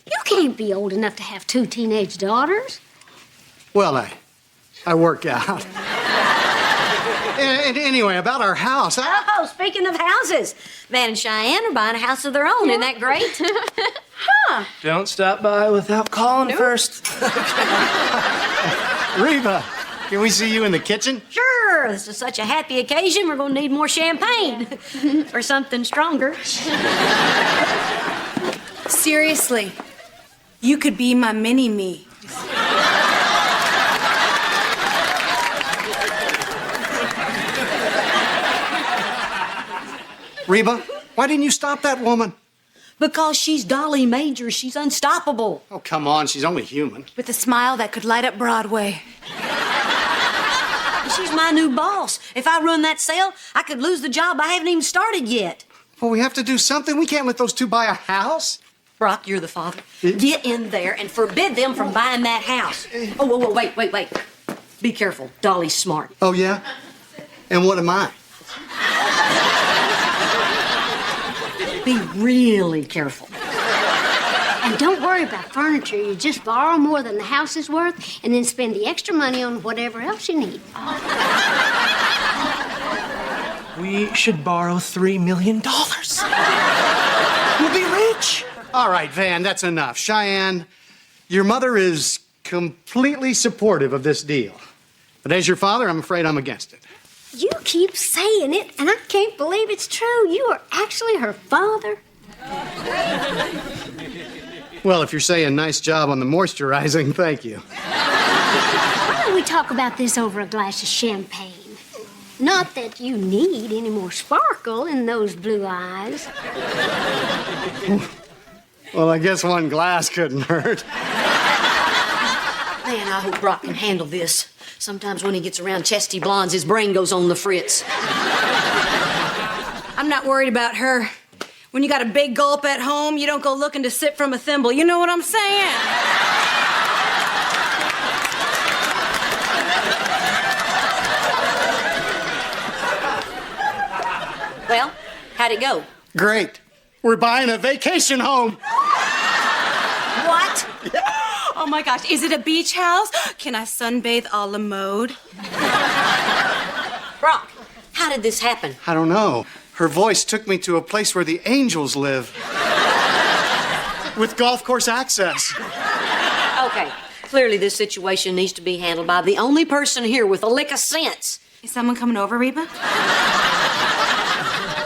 you can't be old enough to have 2 teenage daughters. Well, I work out. And anyway, about our house. Oh, speaking of houses, Van and Cheyenne are buying a house of their own. Isn't that great? Huh. Don't stop by without calling first. Reba, can we see you in the kitchen? Sure. This is such a happy occasion. We're going to need more champagne or something stronger. Seriously, you could be my mini-me. Reba, why didn't you stop that woman? Because she's Dolly Majors. She's unstoppable. Oh, come on. She's only human. With a smile that could light up Broadway. She's my new boss. If I run that sale, I could lose the job I haven't even started yet. Well, we have to do something. We can't let those two buy a house. Brock, you're the father. Get in there and forbid them from buying that house. Oh, whoa, wait. Be careful. Dolly's smart. Oh, yeah? And what am I? Be really careful. And don't worry about furniture. You just borrow more than the house is worth and then spend the extra money on whatever else you need. We should borrow $3 million. We'll be rich. All right, Van, that's enough. Cheyenne, your mother is completely supportive of this deal. But as your father, I'm afraid I'm against it. You keep saying it, and I can't believe it's true. You are actually her father. Well, if you're saying nice job on the moisturizing, thank you. Why don't we talk about this over a glass of champagne? Not that you need any more sparkle in those blue eyes. Well, I guess one glass couldn't hurt. Man, I hope Brock can handle this. Sometimes when he gets around chesty blondes, his brain goes on the fritz. I'm not worried about her. When you got a big gulp at home, you don't go looking to sip from a thimble. You know what I'm saying? Well, how'd it go? Great. We're buying a vacation home. What? Oh my gosh, is it a beach house? Can I sunbathe a la mode? Brock, how did this happen? I don't know. Her voice took me to a place where the angels live. With golf course access. Okay, clearly this situation needs to be handled by the only person here with a lick of sense. Is someone coming over, Reba?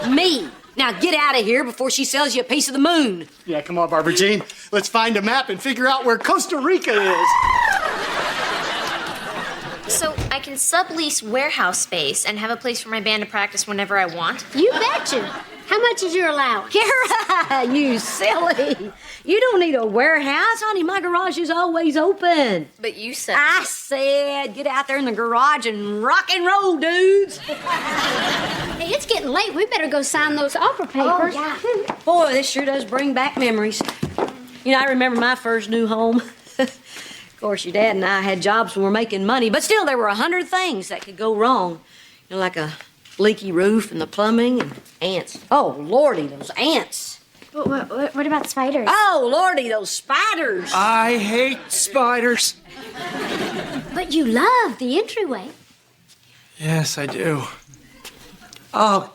Me. Now get out of here before she sells you a piece of the moon. Yeah, come on, Barbara Jean. Let's find a map and figure out where Costa Rica is. So I can sublease warehouse space and have a place for my band to practice whenever I want. You betcha. How much is your allowance? Kara, you silly. You don't need a warehouse, honey. My garage is always open. But you said... I said get out there in the garage and rock and roll, dudes. Hey, it's getting late. We better go sign those offer papers. Oh, yeah. Boy, this sure does bring back memories. You know, I remember my first new home. Of course, your dad and I had jobs when we were making money, but still there were 100 things that could go wrong. You know, like a leaky roof and the plumbing and ants. Oh, Lordy, those ants. What about spiders? Oh, Lordy, those spiders. I hate spiders. But you love the entryway. Yes, I do. Oh.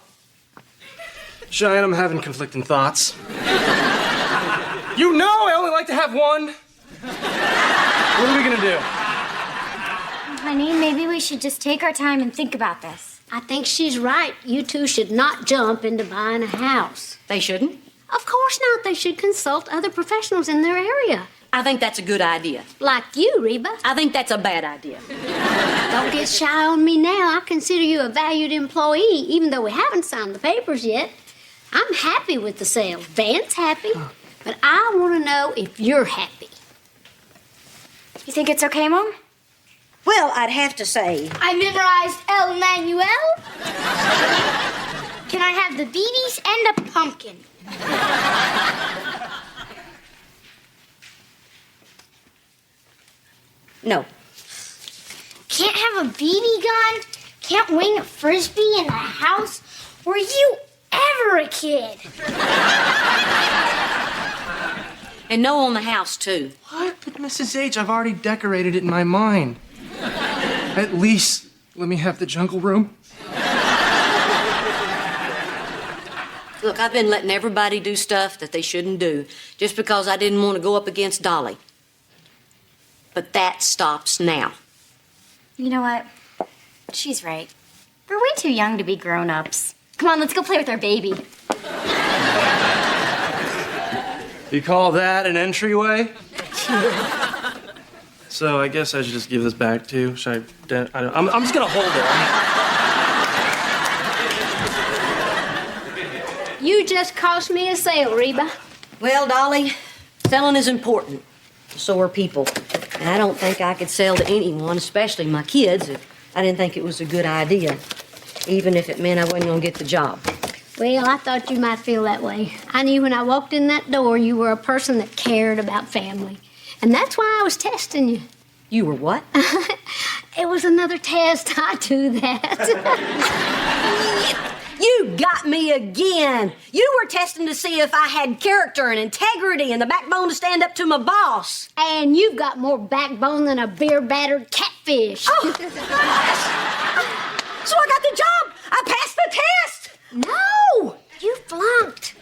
Cheyenne, I'm having conflicting thoughts. You know I only like to have one. What are we gonna do? Honey, maybe we should just take our time and think about this. I think she's right. You two should not jump into buying a house. They shouldn't? Of course not. They should consult other professionals in their area. I think that's a good idea. Like you, Reba. I think that's a bad idea. Don't get shy on me now. I consider you a valued employee, even though we haven't signed the papers yet. I'm happy with the sale. Van's happy. But I want to know if you're happy. You think it's okay, Mom? Well, I'd have to say... I memorized El Manuel. Can I have the beaties and a pumpkin? No. Can't have a BB gun? Can't wing a frisbee in the house? Were you ever a kid? And no on the house, too. What? But Mrs. H, I've already decorated it in my mind. At least let me have the jungle room. Look, I've been letting everybody do stuff that they shouldn't do just because I didn't want to go up against Dolly. But that stops now. You know what? She's right. We're way too young to be grown-ups. Come on, let's go play with our baby. You call that an entryway? So I guess I should just give this back to you. Should I'm just gonna hold it. You just cost me a sale, Reba. Well, Dolly, selling is important. So are people. And I don't think I could sell to anyone, especially my kids, if I didn't think it was a good idea, even if it meant I wasn't gonna get the job. Well, I thought you might feel that way. I knew when I walked in that door you were a person that cared about family. And that's why I was testing you. You were what? It was another test. I do that. You got me again. You were testing to see if I had character and integrity and the backbone to stand up to my boss. And you've got more backbone than a beer-battered catfish. Oh, so I got the job. I passed the test. No, you flunked.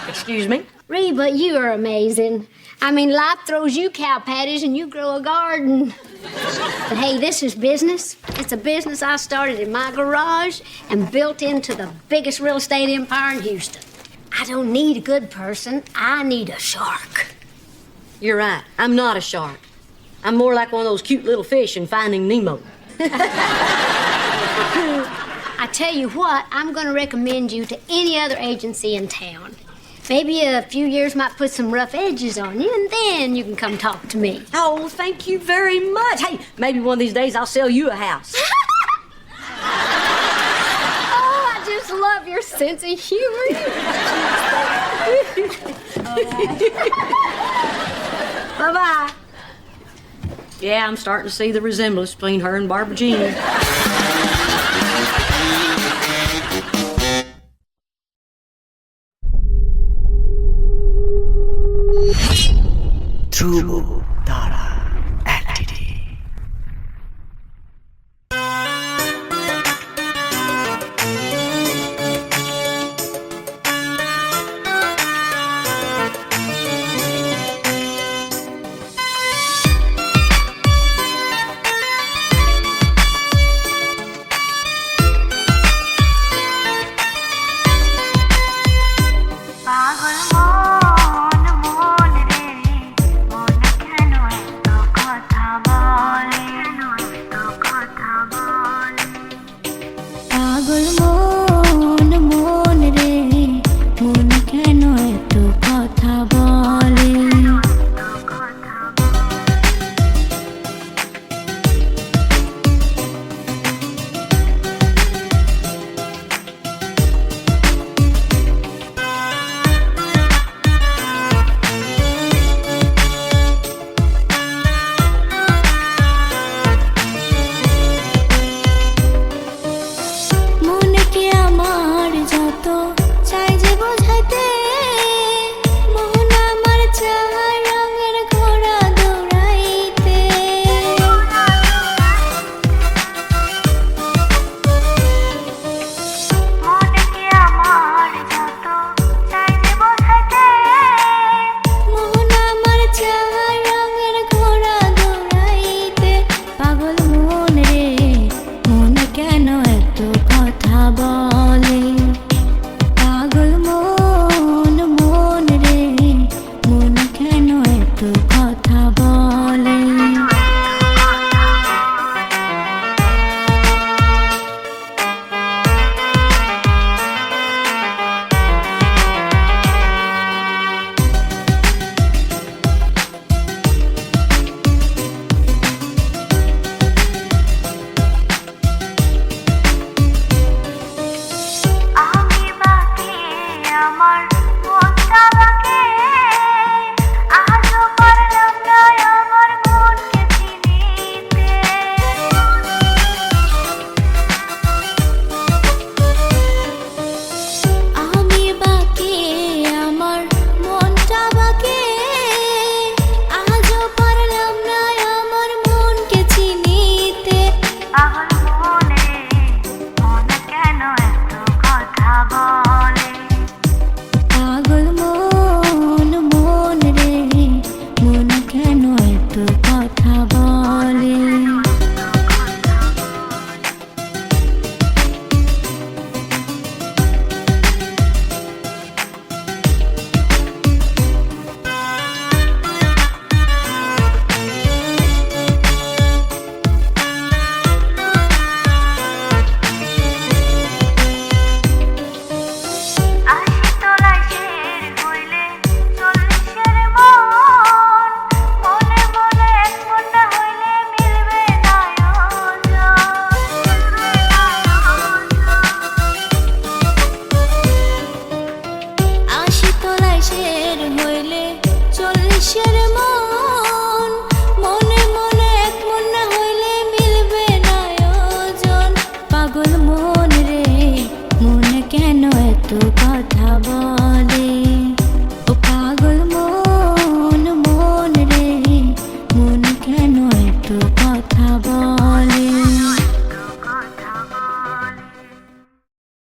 Excuse me? Reba, you are amazing. I mean, life throws you cow patties and you grow a garden. But hey, this is business. It's a business I started in my garage and built into the biggest real estate empire in Houston. I don't need a good person. I need a shark. You're right. I'm not a shark. I'm more like one of those cute little fish in Finding Nemo. I tell you what, I'm going to recommend you to any other agency in town. Maybe a few years might put some rough edges on you, and then you can come talk to me. Oh, thank you very much. Hey, maybe one of these days I'll sell you a house. Oh, I just love your sense of humor. Bye-bye. Yeah, I'm starting to see the resemblance between her and Barbara Jean. True Dara Entity. বলে পাগল মন রে মন কেন এত কথা বলে